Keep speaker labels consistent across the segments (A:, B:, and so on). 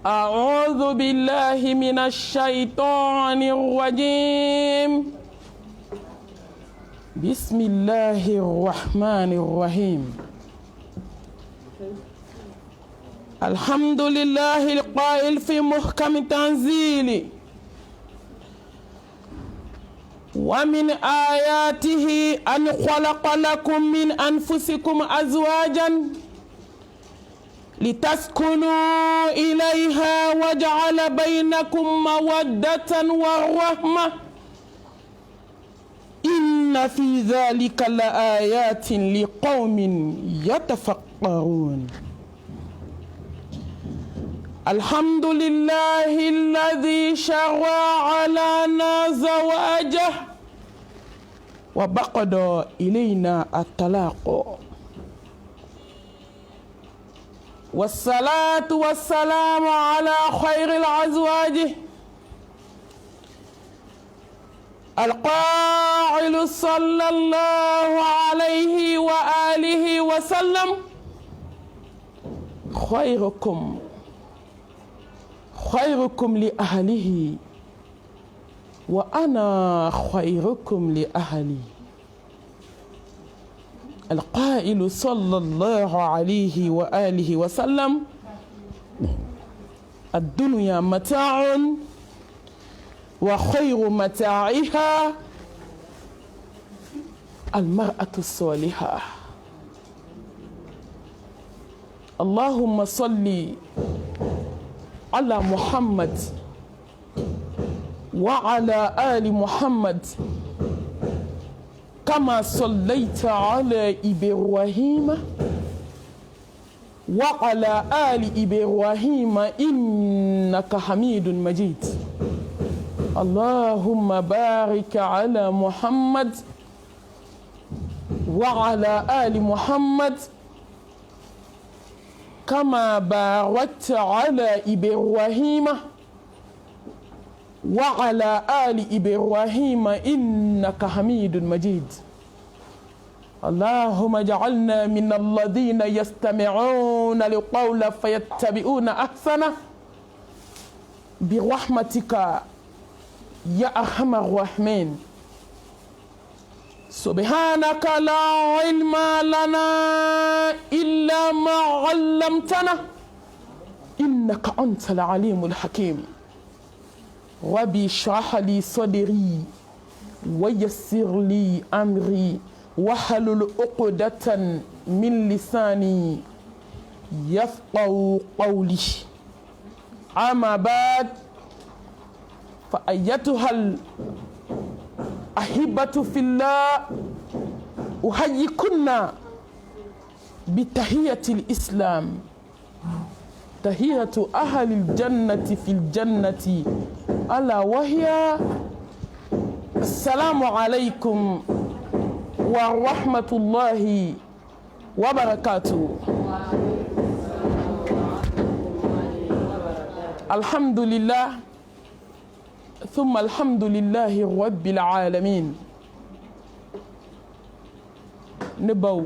A: أعوذ بالله من الشيطان الرجيم. بسم الله الرحمن الرحيم. الحمد لله القائل في محكم تنزيله: ومن آياته أن خلق لكم من أنفسكم أزواجا لتسكنوا إليها وجعل بينكم مودة ورحمة إن في ذلك لآيات لقوم يتفكرون. الحمد لله الذي شرع لنا زواجه وبقضى إلينا الطلاق، والصلاة والسلام على خير الأزواج القائل صلى الله عليه وآله وسلم: خيركم لأهله وأنا خيركم لأهلي. القائل صلى الله عليه وآله وسلم: الدنيا متاع وخير متاعها المرأة الصالحة. اللهم صل على محمد وعلى آل محمد كما صليت على إبراهيم وعلى آل إبراهيم إنك حميد مجيد. اللهم بارك على محمد وعلى آل محمد كما باركت على إبراهيم وعلى آل إبراهيم إنك حميد مجيد. اللهم اجعلنا من الذين يستمعون القول فيتبعون أحسنه برحمتك يا أرحم الراحمين. سبحانك لا علم لنا إلا ما علمتنا إنك أنت العليم الحكيم. ربي اشرح لي صدري ويسر لي أمري واحلل عقدة من لساني يفقهوا قولي. أما بعد، فأيتها الأحبة في الله، أحييكن بتحية الإسلام، تحية أهل الجنة في الجنة، ألا وهي السلام عليكم ورحمة الله وبركاته. الحمد لله ثم الحمد لله رب العالمين. نبو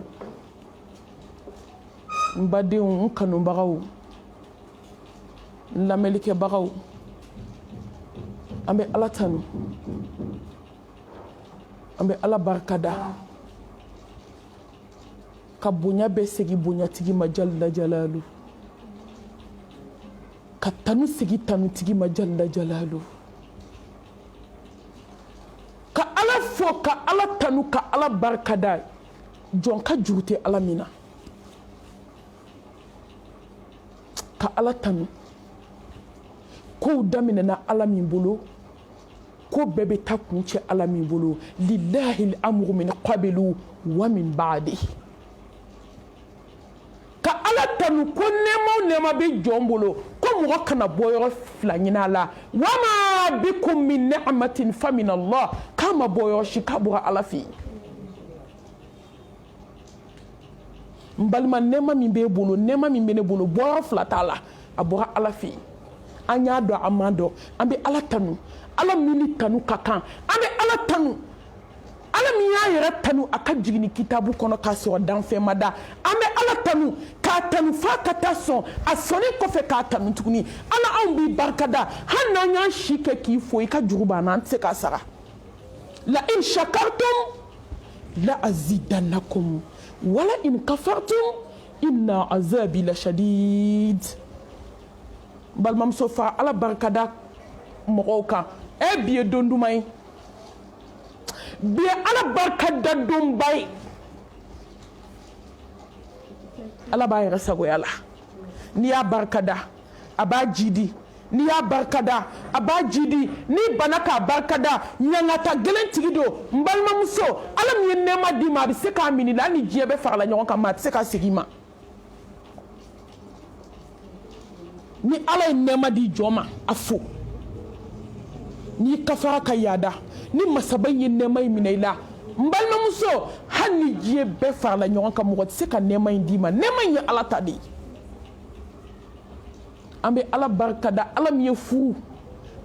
A: نبديو نكنو بغاو نلاملك بغاو أمي الله تانو أمي الله بركدا كبونيا بسيجي بونيا تيجي مجال جلالو كتانو سيجي تانو تيجي مجال جلالو ka ala tanu ka ala barkada jon ka jurute ala mina ka ala tanu ko damina na ala min bolo ko bebe ta kunce ala min bolo. Lillahi al-amru min qablu wa min ba'di. ka ala tanu ko nema be jon bolo ko mo kana boyo fila nyina la wama bikum min ni'matin fa min Allah. Kama boyo shikabura alafi mbalma nema min be bolo nema min bene bolo boyo flatala abura alafi anya do amando ambe ala tanu ala mini tanu kakan ambe ala tanu ala min y'a yɛrɛ tanu a ka jigini kitabu kɔnɔ k'a sɔrɔ danfɛn ma da an bɛ ala tanu k'a tanu f'a ka taa sɔn a sɔnni kɔfɛ k'a tanu tuguni ala anw b'i barikada hali n'an y'an si kɛ k'i fo i ka jugu b'an na an tɛ se k'a sara la in shakartum la azidannakum wala in kafartum inna azabi la shadid balimamuso fa ala barikada mɔgɔw kan bi ye don duman ye bi ye ala barikada donba ye ala b'a yɛrɛ sagoya la n'i y'a barikada a b'a jidi n'i y'a barikada a b'a jidi n'i bana k'a barikada ɲangata gɛlɛn tigi don n balimamuso ala min ye nɛɛma d'i ma a bɛ se k'a minɛ hali ni diɲɛ bɛɛ farala ɲɔgɔn kan ma a tɛ se k'a segin i ma ni ala ye nɛɛma di jɔn ma a fo n'i kafara ka yaada ni masaba in ye nɛɛma in minɛ i la n balimamuso hali ni diɲɛ bɛɛ farala ɲɔgɔn kan mɔgɔ tɛ se ka nɛɛma in d'i ma nɛɛma in ye ala ta de ye an bɛ ala barikada ala min ye furu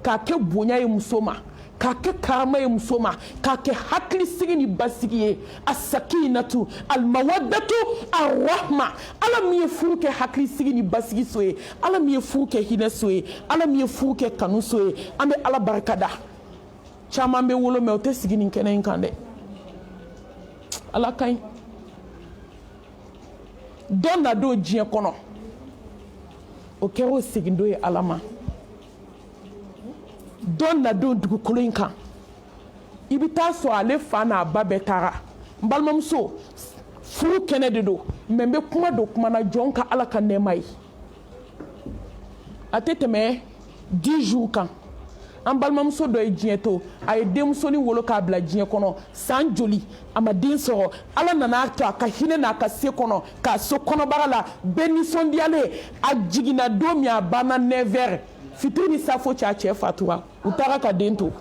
A: k'a kɛ bonya ye muso ma k'a kɛ karama ye muso ma k'a kɛ hakilisigi ni basigi ye asakinatu almawaddatu arrahma ala min ye furu kɛ hakilisigi ni basigi so ye ala min ye furu kɛ hinɛ so ye ala min ye furu kɛ kanu so ye an bɛ ala barikada caman bɛ wolo mɛ o tɛ sigi nin kɛnɛ in kan dɛ ala ka ɲi dɔ na don diɲɛ kɔnɔ o kɛra o segindo ye ala ma dɔ na don dugukolo in kan i bɛ taa sɔrɔ ale fa n'a ba bɛɛ taara n balimamuso furu kɛnɛ de don mɛ n bɛ kuma don kuma na jɔn ka ala ka nɛɛma ye a tɛ tɛmɛ 10 jours kan an balimamuso dɔ ye diɲɛ to a ye denmusonin wolo k'a bila diɲɛ kɔnɔ san joli a ma den sɔrɔ ala nana to a ka hinɛ n'a ka se kɔnɔ k'a so kɔnɔbara la bɛɛ nisɔndiyalen a jiginna don min a banna 9 heures fitiri ni safo cɛ a cɛ fatura u taara ka den to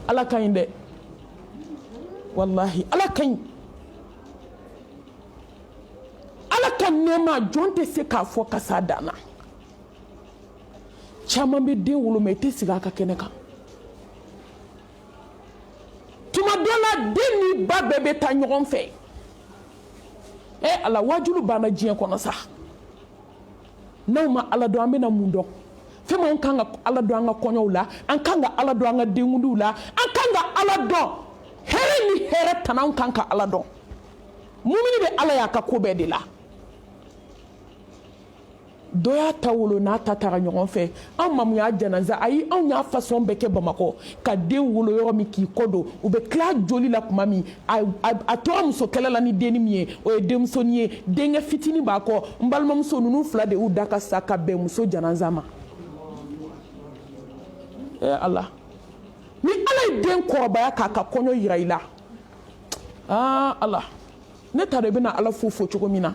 A: ala ka ɲi dɛ wallahi ala ka ɲi ala ka nɛɛma jɔn tɛ se k'a fɔ ka s'a dan na caman bɛ den wolo mɛ i tɛ sigi a ka kɛnɛ kan tuma dɔ la den ni ba bɛɛ bɛ taa ɲɔgɔn fɛ ala wajulu banna diɲɛ kɔnɔ sa n'aw ma ala dɔn an bɛna mun dɔn fɛn min an kan ka ala dɔn an ka kɔɲɔw la an kan ka ala dɔn an ka denkundiw la an kan ka ala dɔn hɛrɛ ni hɛrɛ tana an kan ka ala dɔn mumini bɛ ala y'a ka ko bɛɛ de la dɔ y'a ta wolo n'a ta taara ɲɔgɔn fɛ an mamu y'a janaza ayi anw y'a fasɔn bɛɛ kɛ bamakɔ ka den wolo yɔrɔ min k'i kɔ don u bɛ tila joli la tuma min a tora muso kɛlɛ la ni denni min ye o ye denmusonin ye denkɛ fitinin b'a kɔ n balimamuso ninnu fila de y'u da ka sa ka bɛn muso janaza ma ala ni ala ye den kɔrɔbaya k'a ka kɔɲɔ yira i la ala ne t'a dɔn i bɛna ala fo cogo min na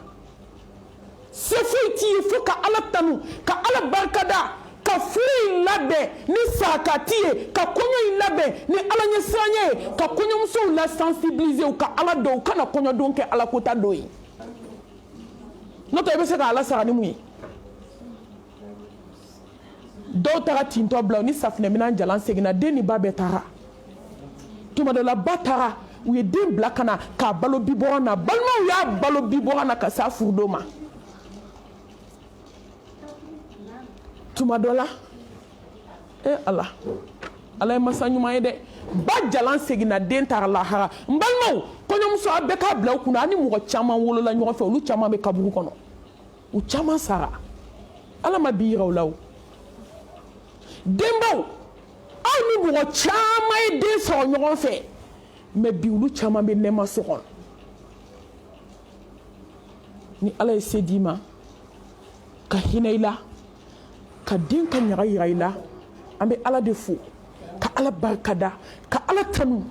A: se foyi t'i ye fo ka ala tanu ka ala barikada ka furu in labɛn ni sarakati ye ka kɔɲɔ in labɛn ni ala ɲɛsiranya ye ka kɔɲɔmusow la sensibiliser u ka ala dɔn u kana kɔɲɔdon kɛ ala kota dɔ ye n'o tɛ i bɛ se ka ala sara ni mun ye dɔw taara tintɔ bila u ni safinɛminan jalan seginna den ni ba bɛɛ taara tuma dɔ la ba taara u ye den bila ka na k'a balo bibɔgɔ na balimaw y'a balo bibɔgɔ na ka s'a furudon ma tuma dɔ la ala ye masa ɲuman ye dɛ ba jalan seginna den taara lahara n balimaw kɔɲɔmuso a bɛɛ k'a bila u kunna a ni mɔgɔ caman wolola ɲɔgɔn fɛ olu caman bɛ kaburu kɔnɔ u caman sara ala ma bi yira u la o denbaw aw ni mɔgɔ caman ye den sɔrɔ ɲɔgɔn fɛ mɛ bi olu caman bɛ nɛɛma so kɔnɔ ni ala ye se d'i ma ka hinɛ i la ka den ka ɲaga yira i la an bɛ ala de fo ka ala barikada ka ala tanu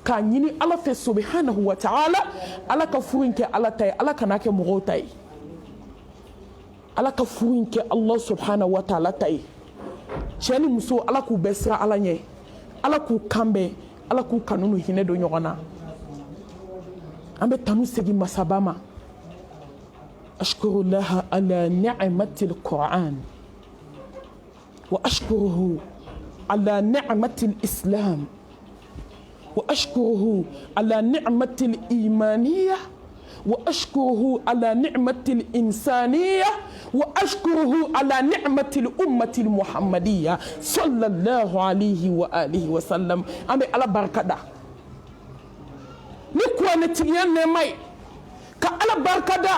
A: k'a ɲini ala fɛ subhanahu wa ta'ala ala ka furu in kɛ ala ta ye ala kana kɛ mɔgɔw ta ye ala ka furu in kɛ allah subhanahu wa ta'ala ta ye cɛ ni muso ala k'u bɛɛ sira ala ɲɛ ala k'u kanbɛn ala k'u kanu n'u hinɛ don ɲɔgɔn na an bɛ tanu segin masaba ma ashkurullaha ala ni'matil qur'an wa ashkuruhu ala ni'matil islam وأشكره على نعمة الإيمانية وأشكره على نعمة الإنسانية وأشكره على نعمة الأمة المحمدية صلى الله عليه وآله وسلم. أمي على بركة دا نكوى نتيان نمي كعلى بركة دا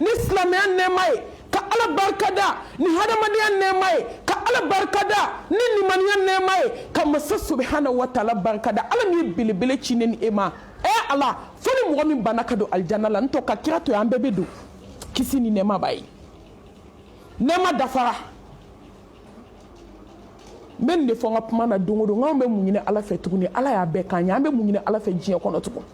A: نسلميان نمي كعلى بركة دا نهدمانيان نمي كعلى بركة دا ننمانيان نمي كمسا سبحانه وتعالى بركة دا على ميبلي بلي چنين إما Allah foni mɔgɔ min bana ka don aljana la ntɔ ka kira to an bɛɛ bɛ don kisi ni nɛɛma b'a ye nɛɛma dafara n bɛ nin de fɔ n ka kuma na don o don n k'an bɛ mun ɲini ala fɛ tuguni ala y'a bɛɛ k'an ye an bɛ mun ɲini ala fɛ diɲɛ kɔnɔ tugun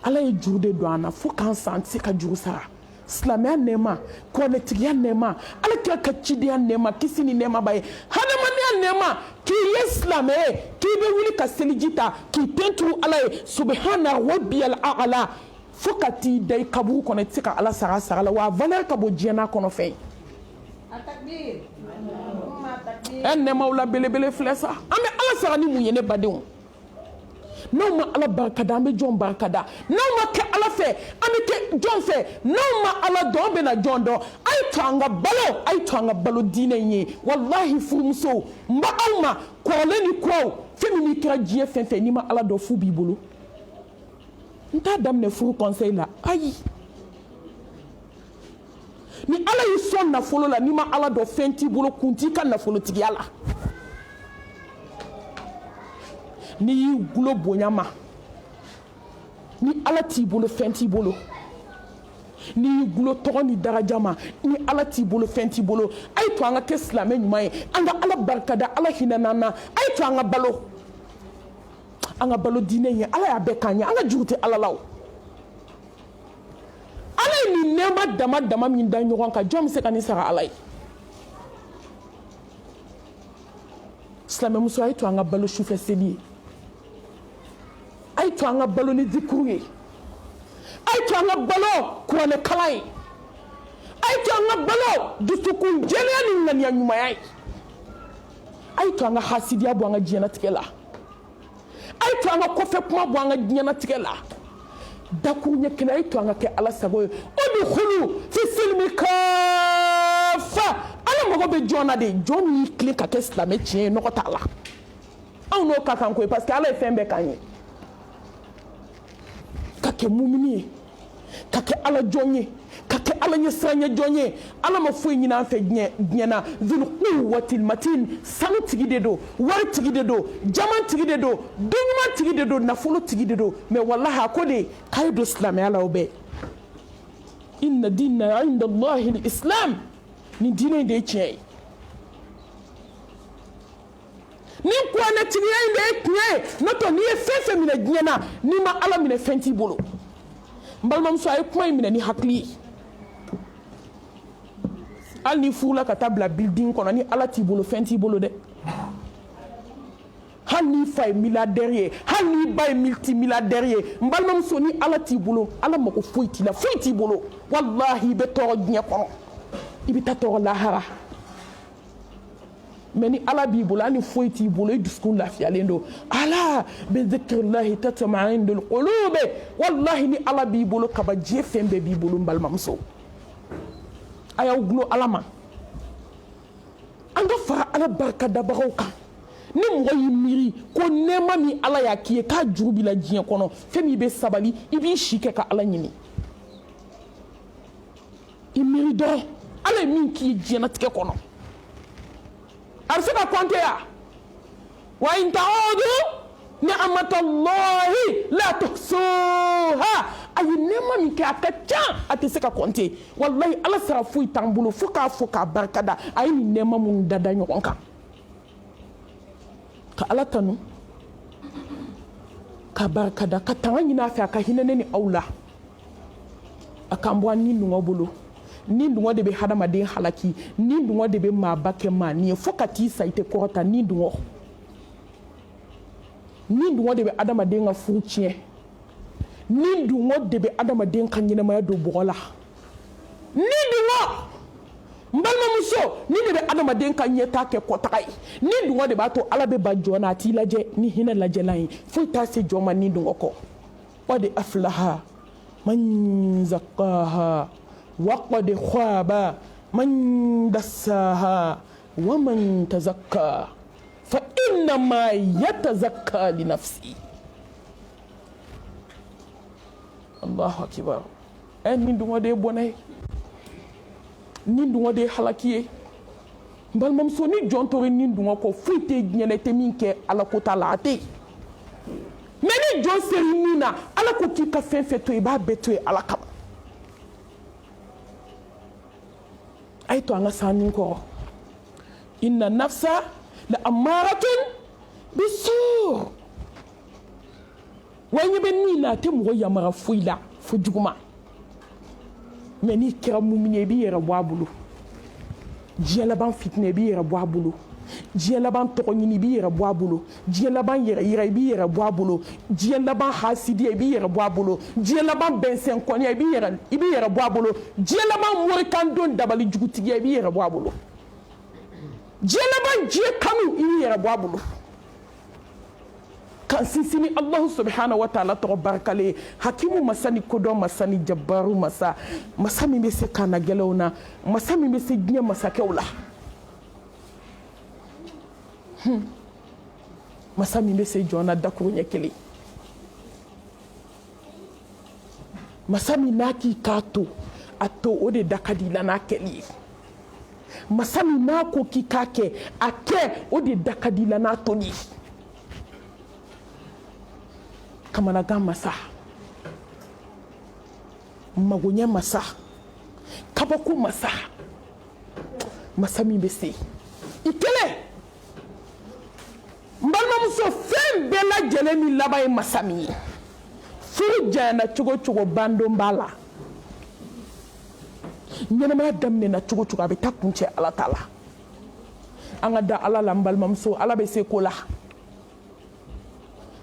A: ala ye juru de don an na fo k'an san tɛ se ka juru sara silamɛya nɛɛma kɔnɛtigiya nɛɛma ala kira ka cidenya nɛɛma kisi ni nɛɛma b'a ye hadamadenya nɛɛma k'i ye silamɛ ye k'i bɛ wuli ka seliji ta k'i tenturu ala ye subhana rabbiyal a'la fo ka t'i da i kaburu kɔnɔ i tɛ se ka ala sara sara la wa a valeur ka bon diɲɛ n'a kɔnɔ fɛn ye nɛɛmaw la belebele filɛ sa an bɛ ala sara ni mun ye ne badenw n'aw ma ala barikada an bɛ jɔn barikada n'aw ma kɛ ala fɛ an bɛ kɛ jɔn fɛ n'aw ma ala dɔn an bɛ na jɔn dɔn a ye to an ka balo a ye to an ka balo diinɛ in ye walahi furumusow n bɛ aw ma kɔrɔlen ni kuraw fɛn min n'i kɛra diɲɛ fɛn fɛn n'i ma ala dɔn fu b'i bolo n t'a daminɛ furu conseil la ayi ni ala y'i sɔn nafolo la n'i ma ala dɔn fɛn t'i bolo kun t'i ka nafolotigiya la n'i y'i gulo bonya ma ni ala t'i bolo fɛn t'i bolo n'i y'i gulo tɔgɔ ni daraja ma ni ala t'i bolo fɛn t'i bolo a ye to an ka kɛ silamɛ ɲuman ye an ka ala barikada ala hinɛ n'an na a ye to an ka balo diinɛ ye ala y'a bɛɛ k'an ye an ka juru tɛ ala la o ala ye nin nɛɛma dama dama min da ɲɔgɔn kan jɔn bɛ se ka nin sara ala ye silamɛmuso a ye to an ka balo sufɛ seli ye a ye to an ka balo ni zikuru ye a ye to an ka balo kuranɛ kalan ye a ye to an ka balo dusukun jɛlenya ni ŋaniya ɲumanya ye a ye to an ka hasidiya bɔ an ka diɲɛnatigɛ la a ye to an ka kɔfɛ kuma bɔ an ka diɲɛnatigɛ la dakuru ɲɛ kelen a ye to an ka kɛ ala sago ye udkhulu fi silmi kaffa ala mago bɛ jɔn na de jɔn min y'i tilen ka kɛ silamɛ tiɲɛ ye nɔgɔ t'a la anw n'o ka kan koyi parce que ala ye fɛn bɛɛ k'an ye ka kɛ mumini ye ka kɛ ala jɔn ye ka kɛ ala ɲɛ siran jɔn ye ala ma foyi ɲini an fɛ diɲɛ na zul quwwatil matin sanu tigi de don wari tigi de don jaman tigi de don dunɲuman tigi de don nafolo tigi de don mais wallahi a ko de k'a ye don silamɛya la o bɛɛ inna dina inda allahi al-islam nin diinɛ in de ye tiɲɛ ye nin kuranɛtigiya in de ye tiɲɛ ye n'o tɛ n'i ye fɛn fɛn minɛ diɲɛ na n'i ma ala minɛ fɛn t'i bolo n balimamuso a ye kuma in minɛ ni hakili ye hali n'i furula ka taa bila building kɔnɔ ni ala t'i bolo fɛn t'i bolo dɛ hali n'i fa ye milliardaire ye hali n'i ba ye multimilliardaire ye n balimamuso ni ala t'i bolo ala mago foyi t'i la foyi t'i bolo wallahi i bɛ tɔɔrɔ diɲɛ kɔnɔ i bɛ taa tɔɔrɔ lahara mais ni ala b'i bolo hali ni foyi t'i bolo i dusukun lafiyalen don ala bi zikrillahi tatma'innul qulub wallahi ni ala b'i bolo kaba diɲɛ fɛn bɛɛ b'i bolo n balimamuso a y'aw gulo ala ma an ka fara ala barikadabagaw kan ni mɔgɔ y'i miiri ko nɛɛma min ala y'a k'i ye k'a juru b'i la diɲɛ kɔnɔ fɛn min i bɛ sabali i b'i si kɛ ka ala ɲini i miiri dɔrɔn ala ye min k'i ye diɲɛnatigɛ kɔnɔ a bɛ se ka kɔnte ya wa in ta'udu ni'matallahi la tuhsuha a ye nɛɛma min kɛ a ka ca a tɛ se ka kɔnte wallahi ala sara foyi t'an bolo fo k'a fɔ k'a barikada a ye nin nɛɛma minnu dada ɲɔgɔn kan ka ala tanu ka barikada ka tanga ɲini a fɛ a ka hinɛ ne ni aw la a k'an bɔ an ni nungɔ bolo ni dungɔ de bɛ hadamaden halaki ni dungɔ de bɛ maaba kɛ maani ye fo ka t'i sa i tɛ kɔrɔta ni dungɔ de bɛ adamaden ka furu tiɲɛ ni dungɔ de bɛ adamaden ka ɲɛnamaya don bɔgɔ la ni dungɔ n balima balimamuso ni de bɛ adamaden ka ɲɛta kɛ kɔtaga ye ni dungɔ de b'a to ala bɛ ba jɔn na a t'i lajɛ ni hinɛ lajɛlan ye foyi t'a se jɔn ma ni dungɔ kɔ qad aflaha man zakkaha wa qad khaba man dassaha wa man tazakka fa innama yatazakka li nafsi. Allahu akbar. Ni dungɔ de ye bɔnɛ ye ni dungɔ de ye halaki ye balimamuso ni jɔn tora ni dungɔ kɔ foyi tɛ diɲɛ na i tɛ min kɛ ala ko t'a la a tɛ yen mais ni jɔn seri min na ala ko k'i ka fɛn fɛn to yen i b'a bɛɛ to yen ala kama a ye to an ka san nin kɔrɔ inna nafsa la amaratun bisu wa ɲɛ bɛ min na a tɛ mɔgɔ yamaruya foyi la fo juguman mais n'i kɛra mumini ye i b'i yɛrɛ bɔ a bolo diɲɛ laban fitinɛ i b'i yɛrɛ bɔ a bolo diɲɛ laban tɔgɔ ɲini i b'i yɛrɛ bɔ a bolo diɲɛ laban yɛrɛ yira i b'i yɛrɛ bɔ a bolo diɲɛ laban hasidiya i b'i yɛrɛ bɔ a bolo diɲɛ laban bɛnsɛnkɔniya i b'i yɛrɛ bɔ a bolo diɲɛ laban morikandon dabali jugutigiya i b'i yɛrɛ bɔ a bolo diɲɛ laban diɲɛ kanu i b'i yɛrɛ bɔ a bolo kan sinsini Allahu subhanahu wa ta'ala tɔgɔ barakale hakimu masa ni kodɔn masa ni jabaru masa masa min bɛ se kana gɛlɛnw na masa min bɛ se diɲɛ masakɛw la masa min bɛ se jɔn na dakuru ɲɛ kelen masa min n'a k'i k'a to a to o de da ka di la n'a kɛli ye masa min n'a ko k'i k'a kɛ a kɛ o de da ka di la n'a toli ye kamanagan masa magoɲɛ masa kabako masa masa min bɛ se i kɛlɛ n balimamuso fɛn bɛɛ lajɛlen min laban ye masa min ye furu janyana cogo cogo bandon b'a la ɲɛnamaya daminɛna cogo cogo a bɛ taa kuncɛ ala ta la an ka da ala la n balimamuso ala bɛ se ko la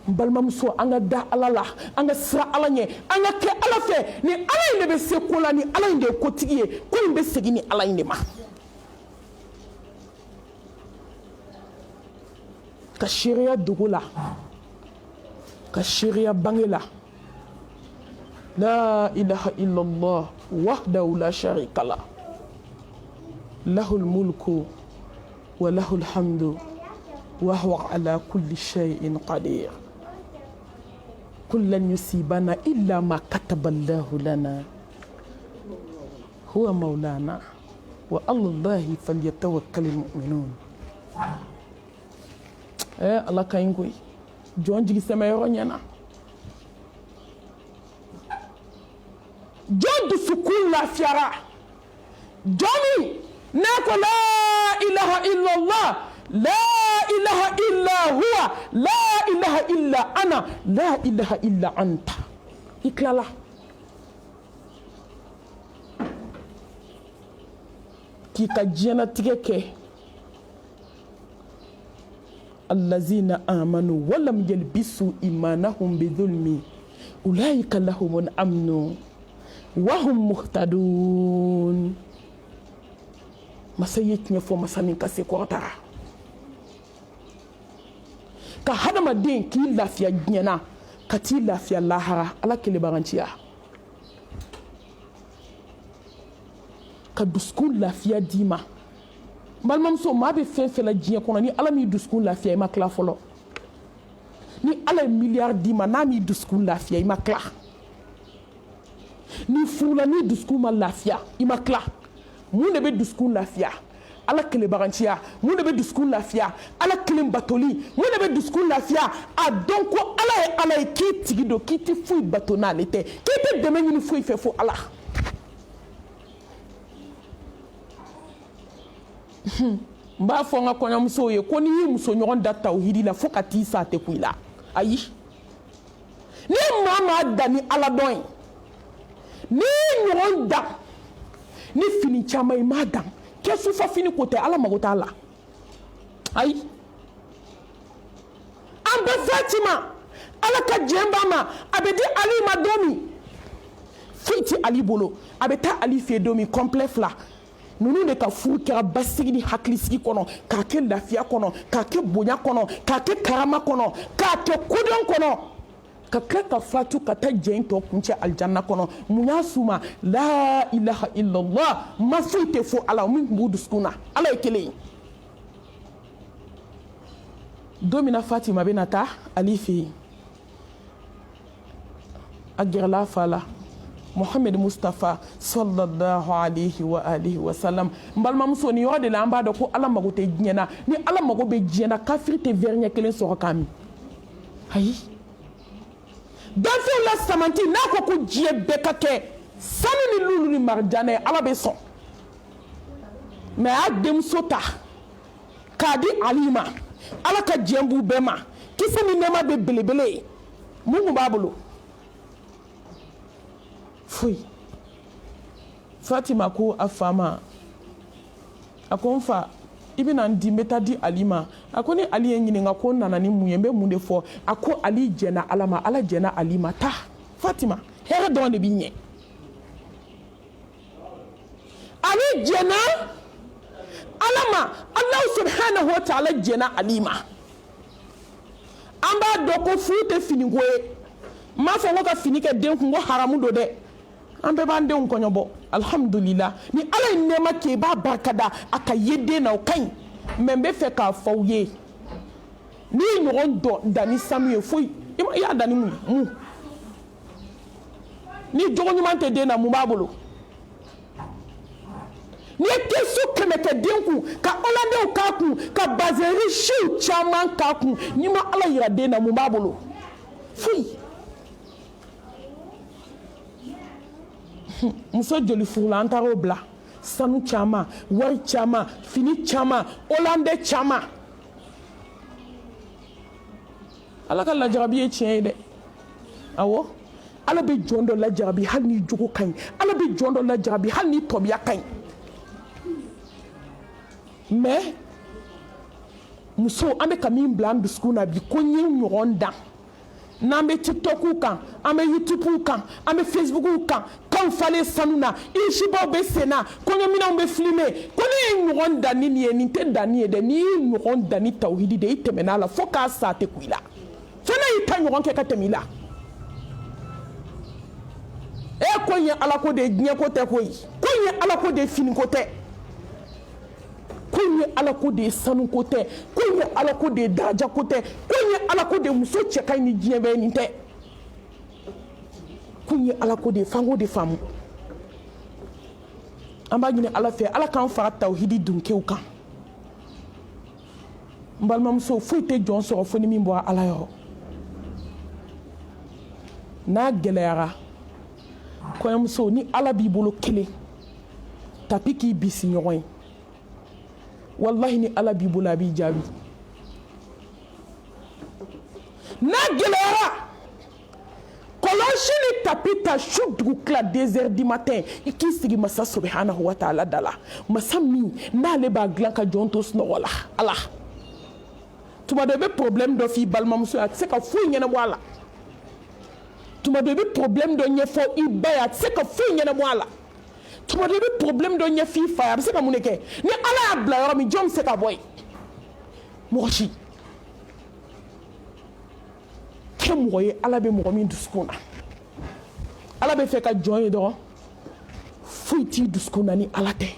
A: balimamuso an ka da ala la an ka sira ala ɲɛ an ka kɛ ala fɛ ni ala in de bɛ se ko la ni ala in de ye kotigi ye ko in bɛ segin ni ala in de ma ka seereya dogo la ka seereya bange la la ilaha illallah wahdahu la sharika la lahul mulku wa lahul hamdu wa huwa ala kulli shay'in qadir قل لن يصيبنا إلا ما كتب الله لنا هو مولانا وعلى الله فليتوكل المؤمنون الله كاين كوي جون جيغي سما يورو ñana جون دو سكون لا فيارا جوني نكو لا إله إلا الله لا إله إلا هو لا إله إلا أنا لا إله إلا أنت إكلالا كي كجينا تيكي الذين آمنوا ولم يلبسوا إيمانهم بظلم أولئك لهم الأمن وهم مهتدون مسيت نفو مسامين كسي كورتارا ka hadamaden k'i lafiya diɲɛna ka t'i lafiya lahara ala kelebaganciya ka dusukun lafiya d'i ma balimamuso maa bɛ fɛn fɛn la diɲɛ kɔnɔ ni ala m'i dusukun lafiya i ma tila fɔlɔ ni ala ye miliyari d'i ma n'a m'i dusukun lafiya i ma tila ni furula ni dusukun ma lafiya i ma tila mun de bɛ dusukun lafiya ala kelebaganciya mun de bɛ dusukun lafiya ala kelen batoli mun de bɛ dusukun lafiya a dɔn ko ala ye ala ye k'i tigi don k'i tɛ foyi bato n'ale tɛ k'i tɛ dɛmɛ ɲini foyi fɛ fo ala n b'a fɔ n ka kɔɲɔmusow ye ko n'i y'i musoɲɔgɔn da tawhidi la fo ka t'i sa a tɛ ku i la ayi ni maa maa da ni ala dɔn ye n'i ɲɔgɔn da ni fini caman i m'a dan kɛ sufa fini ko tɛ ala mago t'a la ayi an bɛ Fatima ala ka jɛn b'a ma a bɛ di Ali ma don min foyi tɛ Ali bolo a bɛ taa Ali fɛ yen don min complet fila ninnu de ka furu kɛra basigi ni hakilisigi kɔnɔ k'a kɛ lafiya kɔnɔ k'a kɛ bonya kɔnɔ k'a kɛ karama kɔnɔ k'a kɛ kodɔn kɔnɔ ka tila ka fatu ka taa jɛn tɔ kuncɛ alijanna kɔnɔ mun y'a s'u ma la ilaha illallah ma foyi tɛ fɔ ala min tun b'u dusukun na ala ye kelen ye don min na Fatima bɛna taa Ali fɛ yen a gɛrɛla a fa la Muhammad Mustafa sallallahu alayhi wa alihi wa sallam n balimamuso ni yɔrɔ de la an b'a dɔn ko ala mago tɛ diɲɛ na ni ala mago bɛ diɲɛ na kafiri tɛ verre ɲɛ kelen sɔrɔ k'a min ayi danfɛnw la samanti n'a ko ko diɲɛ bɛɛ ka kɛ sanu ni lulu ni marijana ye ala bɛ sɔn mɛ a y'a denmuso ta k'a di Ali ma ala ka diɲɛ b'u bɛɛ ma kisɛ ni nɛɛma bɛ belebele ye mun tun b'a bolo foyi Fatima ko a fa ma a ko n fa i bɛna n di n bɛ taa di Ali ma a ko ni Ali ye n ɲininka ko n nana ni mun ye n bɛ mun de fɔ a ko Ali jɛnna ala ma ala jɛnna Ali ma taa Fatima hɛrɛ dɔrɔn de b'i ɲɛ Ali jɛnna ala ma Allah subhanahu wa ta'ala jɛnna Ali ma an b'a dɔn ko furu tɛ finiko ye n m'a fɔ ko ka fini kɛ den kun ko haramu don dɛ an bɛɛ b'an denw kɔɲɔbɔ alhamdulillah ni ala ye nɛɛma kɛ i b'a barikada a ka ye den na o ka ɲi mɛ n bɛ fɛ k'a fɔ aw ye n'i ye ɲɔgɔn dɔn danni sanu ye foyi i y'a danni mun ye mun ni jogo ɲuman tɛ den na mun b'a bolo n'i ye kɛsu 100 kɛ den kun ka holandew k'a kun ka bazɛri siw caman k'a kun n'i ma ala yira den na mun b'a bolo foyi muso joli furula an taara o bila sanu caman wari caman fini caman holande caman ala ka lajarabi ye tiɲɛ ye dɛ awɔ ala bɛ jɔn dɔ lajarabi hali ni jogo ka ɲi ala bɛ jɔn dɔ lajarabi hali ni tɔbiya ka ɲi mais muso an bɛ ka min bila an dusukun na bi ko n ye ɲɔgɔn dan n'an bɛ tiktoku kan an bɛ youtube kan an bɛ facebook kan kanw falen sanu na isibaw bɛ sen na kɔɲɔminɛnw bɛ filmer ko ne ye ɲɔgɔn dan ni nin ye nin tɛ danni ye dɛ n'i ye ɲɔgɔn dan ni tawhidi de i tɛmɛna a la fo k'a sa tɛ ku i la fo ne y'i ta ɲɔgɔn kɛ ka tɛmɛ i la ko in ye ala ko de ye diɲɛ ko tɛ koyi ko in ye ala ko de ye fini ko tɛ ko in ye ala ko de ye sanu ko tɛ ko in ye ala ko de ye daraja ko tɛ ko in ye ala ko de ye muso cɛ ka ɲi ni diɲɛ bɛɛ nin tɛ ko in ye ala ko de ye f'an k'o de faamu an b'a ɲini ala fɛ ala k'an fara tawhidi dunkew kan n balimamuso foyi tɛ jɔn sɔrɔ fo ni min bɔra ala yɔrɔ n'a gɛlɛyara kɔɲɔmuso ni ala b'i bolo kelen tapi k'i bisi ɲɔgɔn ye wallahi ni ala b'i bolo a b'i jaabi n'a gɛlɛyara kɔlɔsi ni tapi ta su dugu tila 2 heures du matin i k'i sigi masa subhanahu wa ta'ala da la masa min n'ale b'a dilan ka jɔn to sunɔgɔ la ala tuma dɔ i bɛ problème dɔ f'i balimamuso ye a tɛ se ka foyi ɲɛnabɔ a la tuma dɔ i bɛ problème dɔ ɲɛfɔ i ba ye a tɛ se ka foyi ɲɛnabɔ a la tuma dɔ i bɛ problème dɔ ɲɛfɔ i fa ye a bɛ se ka mun de kɛ ni ala y'a bila yɔrɔ min jɔn bɛ se ka bɔ yen mɔgɔ si kɛ mɔgɔ ye ala bɛ mɔgɔ min dusukun na ala bɛ fɛ ka jɔn ye dɔrɔn foyi t'i dusukun na ni ala tɛ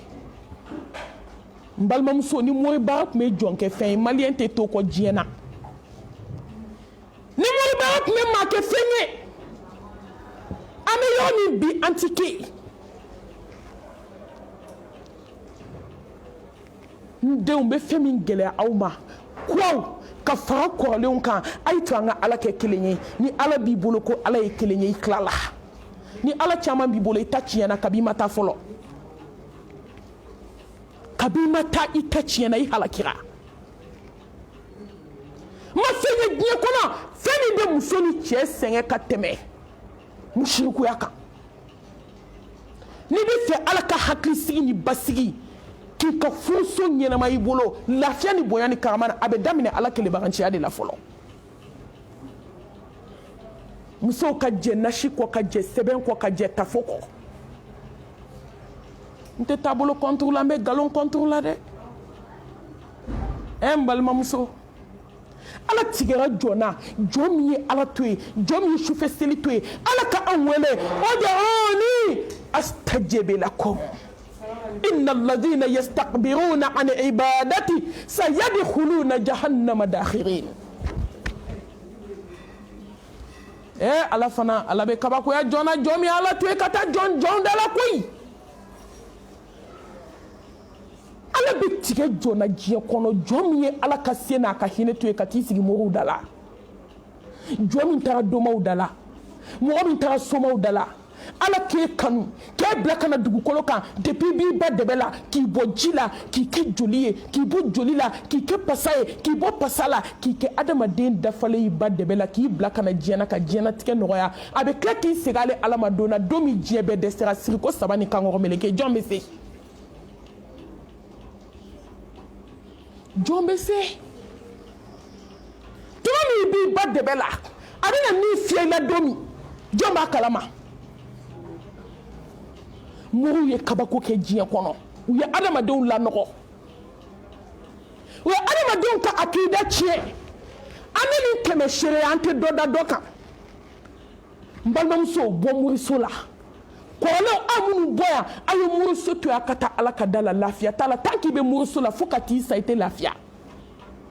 A: n balimamuso ni moribaga tun bɛ jɔn kɛ fɛn ye maliyɛn tɛ to kɔ diɲɛ na ni moribaga tun bɛ maa kɛ fɛn ye an bɛ yɔrɔ min bi an ti kɛ yen n denw bɛ fɛn min gɛlɛya aw ma kuwaw ka fara kɔrɔlenw kan a ye to an ka ala kɛ kelen ye ni ala b'i bolo ko ala ye kelen ye i tila la ni ala caman b'i bolo i ta tiɲɛna kabi i ma taa fɔlɔ kabi i ma taa i ta tiɲɛna i halakira ma fɛn ye diɲɛ kɔnɔ fɛn min bɛ muso ni cɛ sɛgɛn ka tɛmɛ musirikuya kan n'i bɛ fɛ ala ka hakilisigi ni basigi k'i ka furuso ɲɛnama i bolo lafiya ni bonya ni karama na a bɛ daminɛ ala kelebaganciya de la fɔlɔ musow ka jɛ nasi kɔ ka jɛ sɛbɛn kɔ ka jɛ tafo kɔ nte tabolo contre la mais galon contre la de balmamuso ala tigera jona jomi ala toye jomi shufe seli toye ala ka anwele od'uni astajib lakum inna alladhina yastakbiruna an ibadati sayadkhuluna jahannama dakhirin ala fana ala be kabako ya jona jomi ala toye kata jon dala koyi ala be tigɛ jɔna diɲɛ kɔnɔ jɔn min ye ala ka se n'a ka hinɛ to ye ka t'i sigi mɔgɔw da la jɔn min taara domaw da la mɔgɔ min taara somaw da la ala k'e kanu k'e bila ka na dugukolo kan depuis b'i ba dɛbɛ la k'i bɔ ji la k'i kɛ joli ye k'i bɔ joli la k'i kɛ pasa ye k'i bɔ pasa la k'i kɛ adamaden dafalen y'i ba dɛbɛ la k'i bila ka na diɲɛ na ka diɲɛnatigɛ nɔgɔya a bɛ tila k'i segin ale ala ma don na don min diɲɛ bɛɛ dɛsɛra siri ko saba ni kankɔrɔ meleke jɔn bɛ se jɔn bɛ se tuma min b'i ba dɛbɛ la a bɛna min fiyɛ i la don min jɔn b'a kalama mɔgɔw ye kabako kɛ diɲɛ kɔnɔ u ye adamadenw lanɔgɔ u ye adamadenw ka akida tiɲɛ an bɛ nin kɛmɛ seere an tɛ dɔ da dɔ kan n balimamusow bɔ moriso la kɔrɔlenw aw minnu bɔ yan a ye moriso to yan ka taa ala ka da la lafiya t'a la tant k'i bɛ moriso la fo ka t'i sa i tɛ lafiya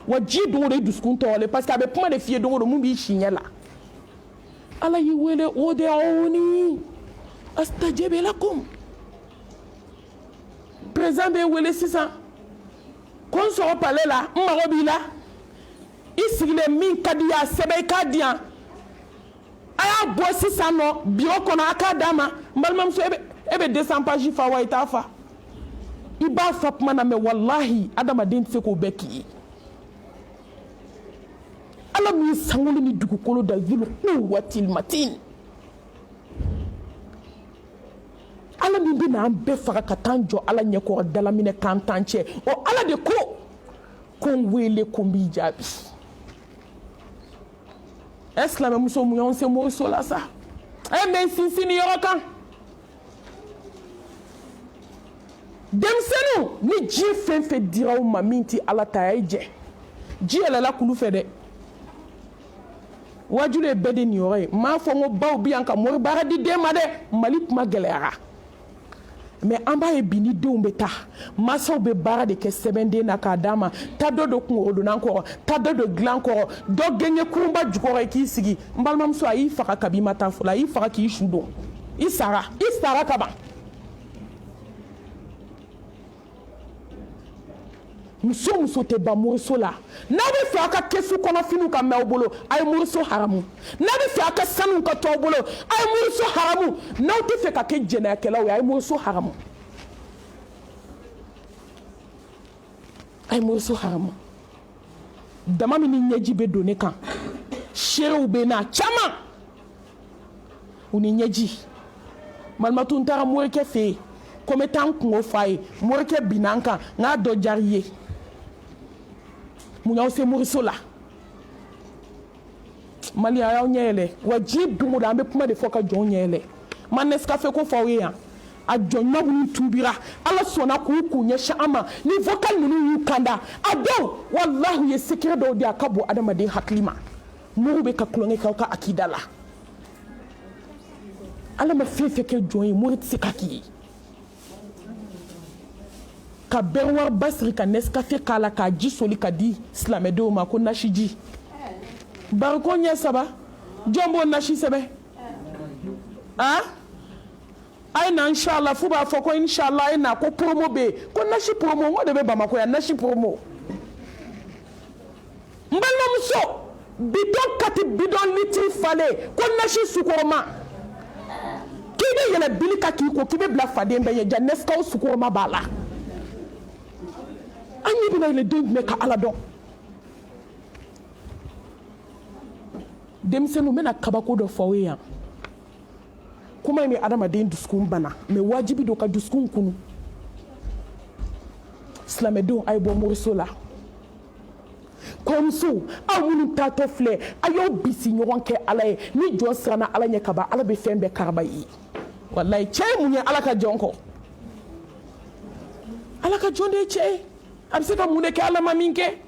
A: wa ji don o don i dusukun tɔɔrɔlen parce que a bɛ kuma de f'i ye don o don mun b'i si ɲɛ la ala y'i wele o de y'awni astajib lakum président bɛ wele sisan ko n sɔgɔ palais la n mago b'i la i sigilen min ka di ye a sɛbɛn i k'a di yan a y'a bɔ sisan nɔ bureau kɔnɔ a k'a d'a ma n balimamuso e bɛ 200 pages fa wa i t'a fa i b'a fa tuma na mɛ walahi adamaden tɛ se k'o bɛɛ k'i ye ala min ye sankolo ni dugukolo da zulu quwwatil matin ala min bɛ n'an bɛɛ faga ka taa jɔ ala ɲɛkɔrɔ dalaminɛ k'an t'an cɛ o ala de ko n wele ko n b'i jaabi ɛ silamɛmuso mun y'anw se moriso la sa ɛ n bɛ n sinsin nin yɔrɔ kan denmisɛnninw ni ji fɛn fɛn dira aw ma min tɛ ala ta a ye jɛ ji yɛlɛla kulu fɛ dɛ wajulu ye bɛɛ de nin yɔrɔ ye n m'a fɔ n ko baw bɛ yan ka mori baara di den ma dɛ mali kuma gɛlɛyara mais an b'a ye bi ni denw bɛ taa mansaw bɛ baara de kɛ sɛbɛnden na k'a d'a ma taa dɔ don kungorodonnan kɔrɔ taa dɔ don dilan kɔrɔ dɔ gɛngɛ kurunba jukɔrɔ i k'i sigi n balimamuso a y'i faga kabi i ma taa fɔlɔ a y'i faga k'i su don i sara ka ban muso muso tɛ ban moriso la n'a bɛ fɛ a ka kɛsu kɔnɔ finiw ka mɛn aw bolo a ye moriso haramu n'a bɛ fɛ a ka sanuw ka to aw bolo a ye moriso haramu n'aw tɛ fɛ ka kɛ jɛnɛyakɛlaw ye a ye moriso haramu a ye moriso haramu dama min ni ɲɛji bɛ don ne kan seerew bɛ na caman u ni ɲɛji malimatu n taara morikɛ fɛ yen ko n bɛ taa n kungo f'a ye morikɛ binna n kan n k'a dɔ diyara i ye mun y'aw se moriso la mali a y'aw ɲɛ yɛlɛ wa diɲɛ don o don an bɛ kuma de fɔ ka jɔnw ɲɛ yɛlɛ ma Nescafé ko fɔ aw ye yan a jɔnɲɔgɔn minnu tuubira ala sɔnna k'u ɲɛsin an ma ni vocal ninnu y'u kanda a dɔw walahi u ye secret dɔw di a ka bon adamaden hakili ma moriw bɛ ka tulonkɛ kɛ aw ka akida la ala ma fɛn fɛn kɛ jɔn ye mori tɛ se ka k'i ye ka bɛn wari ba siri ka Nescafé k'a la k'a ji soli ka di silamɛdenw ma ko nasi ji bari ko ɲɛ saba jɔn b'o nasi sɛbɛn a ye na inshallah f'u b'a fɔ ko inshallah a ye na ko promo bɛ yen ko nasi promo n ko de bɛ Bamakɔ yan nasi promo n balimamuso bidon kati bidon litiri falen ko nasi sukɔrɔma k'i bɛ yɛlɛ bili ka k'i ko k'i bɛ bila faden bɛɛ ye ja Nescafé sukɔrɔma b'a la an ɲɛ bɛna yɛlɛ den jumɛn ka ala dɔn denmisɛnninw bɛna kabako dɔ fɔ aw ye yan kuma in bɛ adamaden dusukun bana mais wajibi don ka dusukun kunu silamɛdenw a ye bɔ moriso la kɔrɔmusow aw minnu taatɔ filɛ a y'aw bisi ɲɔgɔn kɛ ala ye ni jɔn siranna ala ɲɛ ka ban ala bɛ fɛn bɛɛ karaba ye walayi cɛ ye mun ye ala ka jɔn kɔ ala ka jɔn de ye cɛ ye a bɛ se ka mun de kɛ ala ma min kɛ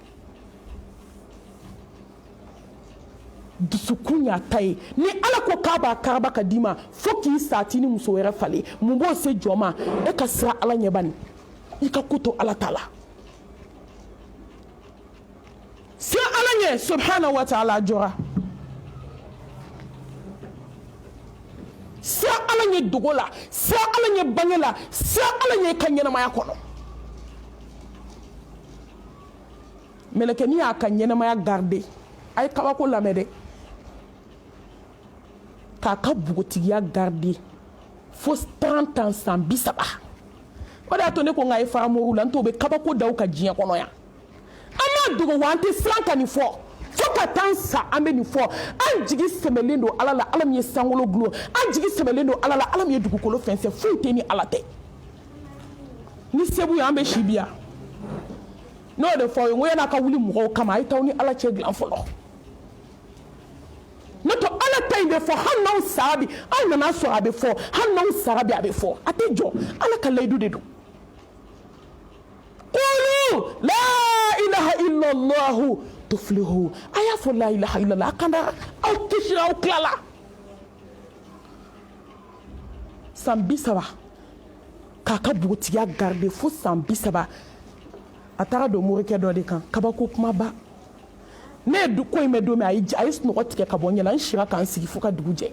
A: dusukun y'a ta ye ni ala ko k'a b'a karaba ka d'i ma fo k'i sati ni muso wɛrɛ falen mun b'o se jɔ ma e ka siran ala ɲɛ bani i ka ko to ala ta la siran ala ɲɛ subhanahu wa ta'ala jɔra siran ala ɲɛ dogo la siran ala ɲɛ bange la siran ala ɲɛ i ka ɲɛnamaya kɔnɔ mɛlɛkɛnin y'a ka ɲɛnamaya garde a ye kabako lamɛn dɛ k'a ka bugotigiya garde fo 30 ans san 30 o de y'a to ne ko n k'a ye faramoru la n t'o bɛ kabako da u ka diɲɛ kɔnɔ yan an m'a dogo wa an tɛ siran ka nin fɔ fo ka taa sa an bɛ nin fɔ an jigi sɛmɛlen don ala la ala min ye sankolo gulon an jigi sɛmɛlen don ala la ala min ye dugukolo fɛnsɛn foyi tɛ ni ala tɛ ni sebu ye an bɛ si bi yan n'o de fɔ ye n ko yan'a ka wuli mɔgɔw kama a ye taa ni ala cɛ dilan fɔlɔ n'o tɛ ala ta in bɛ fɔ hali n'aw sara bi aw nana sɔrɔ a bɛ fɔ hali n'aw sara bi a bɛ fɔ a tɛ jɔ ala ka layidu de don qulu la ilaha illallah tuflihu a y'a fɔ la ilaha illallah a ka da aw kisira aw tilala san 30 k'a ka bugotigiya garde fo san 30 a taara don morikɛ dɔ de kan kabako kumaba ne ye ko in mɛn don min a ye sunɔgɔ tigɛ ka bɔ n ɲɛ la n sira k'an sigi fo ka dugu jɛ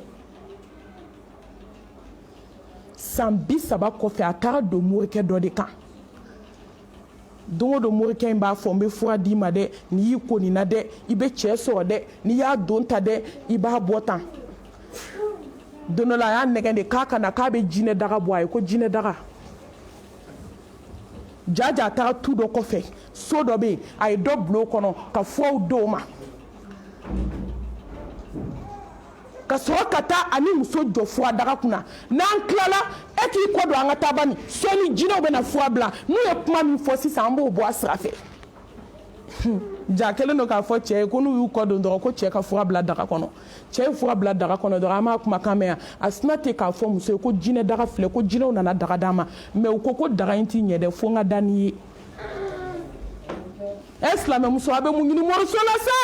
A: san 30 kɔfɛ a taara don morikɛ dɔ de kan don o don morikɛ in b'a fɔ n bɛ fura d'i ma dɛ n'i y'i ko nin na dɛ i bɛ cɛ sɔrɔ dɛ n'i y'a don ta dɛ i b'a bɔ tan don dɔ la a y'a nɛgɛn de k'a ka na k'a bɛ jinɛ daga bɔ a ye ko jinɛ daga jaja a taara tu dɔ kɔfɛ so dɔ bɛ yen a ye dɔ bulon kɔnɔ ka furaw d'o ma ka sɔrɔ ka taa ani muso jɔ fura daga kunna n'an tilala e k'i kɔ don an ka taa bani sɔɔni jinɛw bɛ na fura bila n'u ye kuma min fɔ sisan an b'o bɔ a sira fɛ ja kelen don k'a fɔ cɛ ye ko n'u y'u kɔ don dɔrɔn ko cɛ ka fura bila daga kɔnɔ cɛ ye fura bila daga kɔnɔ dɔrɔn an b'a kumakan mɛn yan a sina tɛ k'a fɔ muso ye ko jinɛ daga filɛ ko jinɛw nana daga d'a ma mɛ u ko daga in t'i ɲɛ dɛ fo n ka da n'i ye ɛ silamɛmuso a bɛ mun ɲini moriso la sa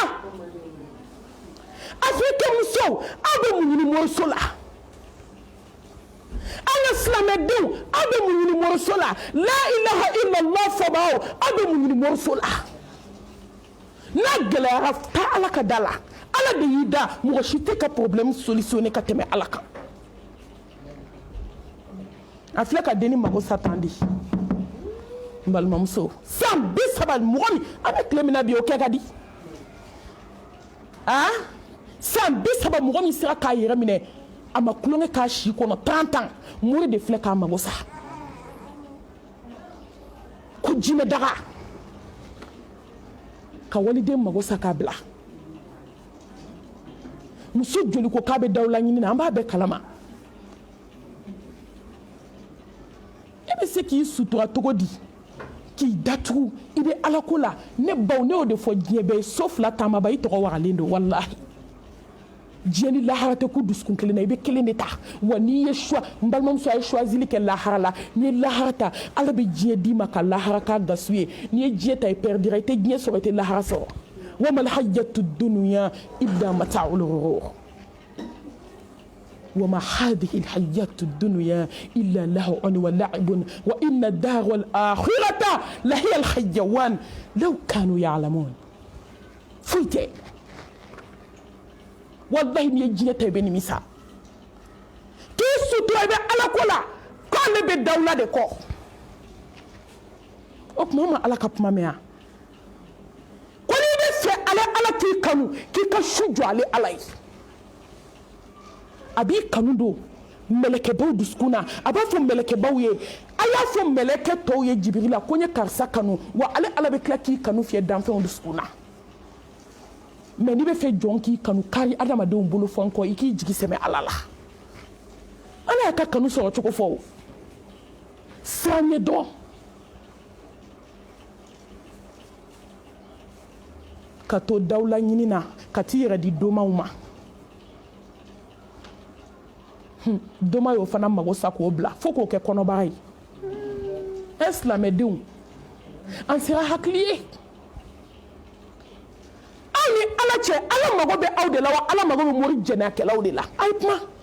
A: afirikɛ musow aw bɛ mun ɲini moriso la an ka silamɛdenw aw bɛ mun ɲini moriso la la ilaha illallah fɔbaaw aw bɛ mun ɲini moriso la n'a gɛlɛyara taa ala ka da la ala de y'i da mɔgɔ si tɛ ka problème solutionner ka tɛmɛ ala kan a filɛ ka denni mago sa tan di n balimamuso san 30 mɔgɔ min an bɛ tile min na bi o kɛ ka di san 30 mɔgɔ min sera k'a yɛrɛ minɛ a ma tulonkɛ k'a si kɔnɔ 30 ans mori de filɛ k'a mago sa ko jinɛ daga ka waliden mago sa k'a bila muso joli ko k'a bɛ daw la ɲini na an b'a bɛɛ kalama e bɛ se k'i sutura cogo di k'i datugu i bɛ ala ko la ne baw ne y'o de fɔ diɲɛ bɛɛ ye so 2 taamaba i tɔgɔ wagalen don walahi diɲɛ ni lahara tɛ ku dusukun kelen na i bɛ kelen de ta wa n'i ye choix n balimamuso a ye choisili kɛ lahara la n'i ye lahara ta ala bɛ diɲɛ d'i ma ka lahara k'a gasu ye n'i ye diɲɛ ta i perdira i tɛ diɲɛ sɔrɔ i tɛ lahara sɔrɔ wa mal hayatu dunya illa mata'ul ghurur وما هذه الحياة الدنيا إلا لهو ولعب وإن الدار والآخرة لهي الحيوان لو كانوا يعلمون فويتي والله يجينا تبني مسا كي سوتو يبي على كولا كل بالدولة دكو أك ماما على كاب ماميا كل يبي في على كي كانوا كي كشجوا على abi kanu do mɛlɛkɛbaw dusukun na a b'a fɔ mɛlɛkɛbaw ye a y'a fɔ mɛlɛkɛ tɔw ye jibirila ko n ye karisa kanu wa ale ala bɛ tila k'i kanu fiyɛ danfɛnw dusukun na mɛ n'i bɛ fɛ jɔn k'i kanu kari adamadenw bolo fɔ n kɔ i k'i jigi sɛmɛ ala la ala y'a ka kanu sɔrɔ cogo fɔ o siran ɲɛ dɔn ka to dawula ɲini na ka t'i yɛrɛ di domaw ma doma y'o fana mago sa k'o bila fo k'o kɛ kɔnɔbara ye ɛ silamɛdenw an sera hakili ye aw ni ala cɛ ala mago bɛ aw de la wa ala mago bɛ mori jɛnɛkɛlaw de la a ye kuma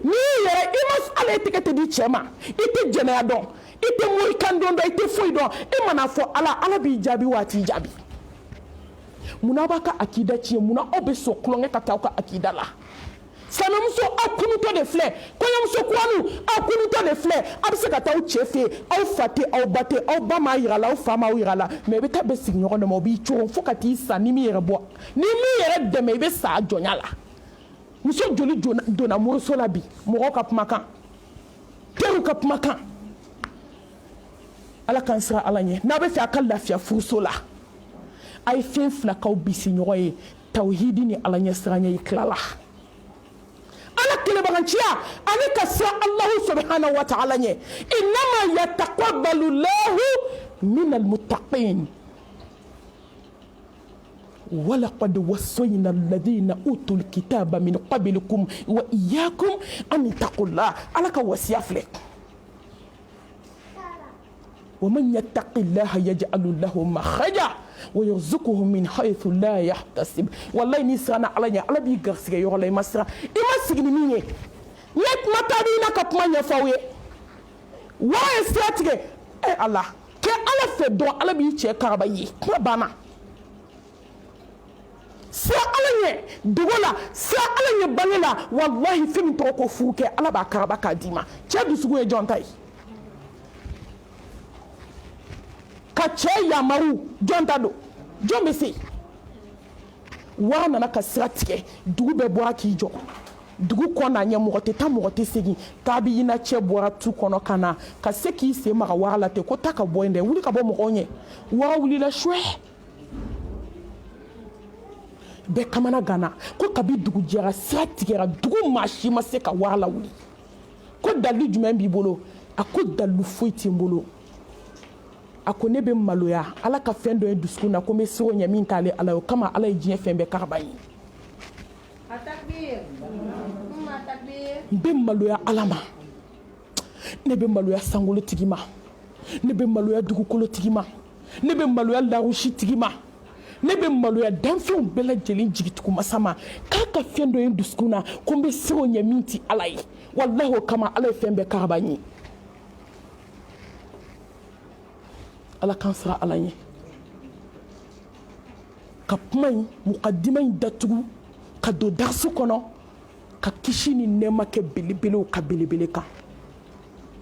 A: n'i yɛrɛ i ma ala tigɛ tɛ di cɛ ma i tɛ jɛnɛya dɔn i tɛ mori kan dɔn i tɛ foyi dɔn i mana fɔ ala b'i jaabi wa a t'i jaabi munna b'a ka akida tiɲɛ munna aw bɛ sɔn tulonkɛ ka taa aw ka akida la sanamuso aw kunutɔ de filɛ kɔɲɔmuso kuraniw aw kunutɔ de filɛ aw bɛ se ka taa aw cɛ fɛ yen aw fa tɛ aw ba tɛ aw ba m'a yira la aw fa m'a yira la mɛ i bɛ taa bɛ sigi ɲɔgɔn dɔ ma o b'i cogo fo ka t'i sa ni min yɛrɛ bɔ ni min yɛrɛ dɛmɛ i bɛ sa a jɔnya la muso joli donna muruso la bi mɔgɔw ka kumakan teriw ka kumakan ala k'an siran ala ɲɛ n'a bɛ fɛ a ka lafiya furuso la a ye fɛn fila k'aw bisi ɲɔgɔn ye tawhidi ni ala ɲɛ siranɲɛ i tilala ala kelebaganciya ani ka siran alahu subhanahu wa ta'ala ɲɛ innama yataqabbalu llahu min almuttaqin ولقد وصينا الذين أوتوا الكتاب من قبلكم وإياكم أن اتقوا الله على كوصية فلك ومن يتق الله يجعل له مخرجا ويرزقه من حيث لا يحتسب والله نسرنا على بيغرسي يولا مسرا إما سيغني مين يت متابينا كما يفاوي ويستاتيك إيه الله كي الله فدو على بيچه كاربايي ما بانا sa ala ɲɛ dogo la sa ala ɲɛ bange la wallahi fɛn min tɔgɔ ko furu kɛ ala b'a karaba k'a d'i ma cɛ dusuku ye jɔn ta ye ka cɛ yamaru jɔn ta don jɔn bɛ se wara nana ka sira tigɛ dugu bɛɛ bɔra k'i jɔ dugu kɔnɔ ɲɛ mɔgɔ tɛ taa mɔgɔ tɛ segin k'a bɛ yina cɛ bɔra tu kɔnɔ ka na ka se k'i sen maga wara la ten ko taa ka bɔ yen dɛ wuli ka bɔ mɔgɔw ɲɛ wara wulila suɛ bɛɛ kamana gana ko kabi dugu jɛra sira tigɛra dugu maa si ma se ka wara la wuli ko dalilu jumɛn b'i bolo a ko dalilu foyi tɛ n bolo a ko ne bɛ maloya ala ka fɛn dɔ ye dusukun na ko n bɛ se o ɲɛ min t'ale ala ye o kama ala ye diɲɛ fɛn bɛɛ karaba ye n bɛ maloya ala ma ne bɛ maloya sankolotigi ma ne bɛ maloya dugukolotigi ma ne bɛ maloya lawusitigi ma ne bɛ maloya danfɛnw bɛɛ lajɛlen jigitugu masa ma k'a ka fɛn dɔ ye dusukun na ko n bɛ se o ɲɛ min ti ala ye walahi o kama ala ye fɛn bɛɛ karaba n ye ala k'an siran ala ɲɛ ka kuma in mukadima in datugu ka don darasu kɔnɔ ka kisi ni nɛɛma kɛ belebelew ka belebele kan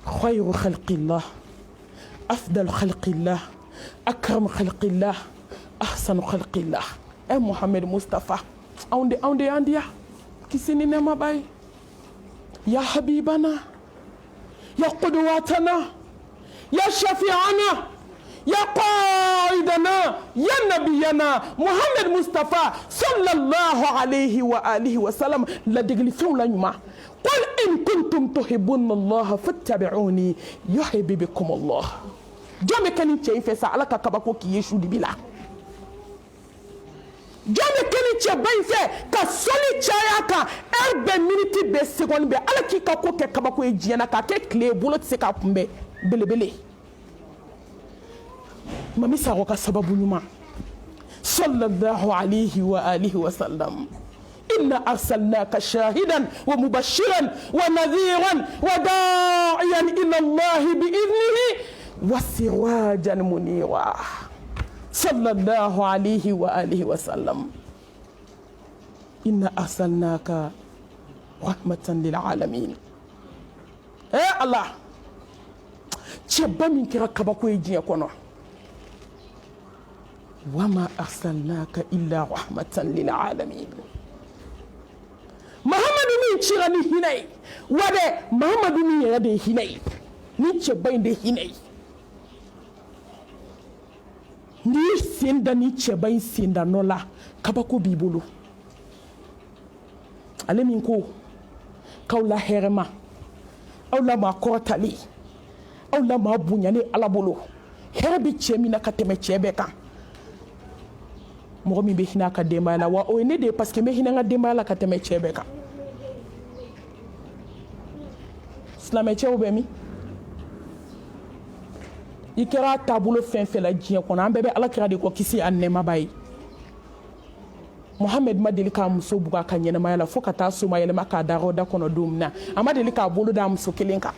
A: khayru khalqillah afdalu khalqillah akramu khalqillah ahsanu khalqillah Muhammad Mustafa anw de y'an diya kisi ni nɛɛma b'a ye ya habibana ya qudwatana ya shafi'ana ya qaidana ya nabiyana Muhammad Mustafa sallallahu alayhi wa alihi wa sallam la degli fɛnw la ɲuman qul in kuntum tuhibbuna Allah fattabi'uni yuhibbukum Allah jɔn bɛ kɛ nin cɛ in fɛ sa ala ka kabako k'i ye su dibi la jɔn bɛ kɛ nin cɛba in fɛ ka sɔli caya kan heure bɛɛ miniti bɛɛ seconde bɛɛ ala k'i ka ko kɛ kabako ye diɲɛ na k'a kɛ tile bolo tɛ se k'a kunbɛn belebele mami sago ka sababu ɲuman sallallahu alayhi wa alihi wa sallam inna arsalnaka shahidan wa mubashiran wa nadhiran wa da'iyan ila Allah bi idnihi wa sirajan munira sallallahu alayhi wa alihi wa sallam inna arsalnaka rahmatan lil alamin Allah cɛba min kɛra kabako ye diɲɛ kɔnɔ wama arsalnaka illa rahmatan lil alamin Muhammadu min cira ni hinɛ ye wa dɛ Muhammadu min yɛrɛ de ye hinɛ ye ni cɛba in de hinɛ ye n'i sen da ni cɛba in senda nɔ la kabako b'i bolo ale min ko k'aw la hɛrɛma aw la maa kɔrɔtali aw la maa bonyani ala bolo hɛrɛ bɛ cɛ min na ka tɛmɛ cɛ bɛɛ kan mɔgɔ min bɛ hinɛ a ka denbaya la wa o ye ne de ye parce que n bɛ hinɛ n ka denbaya la ka tɛmɛ cɛ bɛɛ kan silamɛ cɛw bɛ min i kɛra taabolo fɛn fɛn la diɲɛ kɔnɔ an bɛɛ bɛ alakira de kɔ kisi a nɛɛmaba ye Muhammed ma deli k'a muso buga ka ɲɛnamaya la fo ka taa soma yɛlɛma k'a da da kɔnɔ don min na a ma deli k'a bolo da muso kelen kan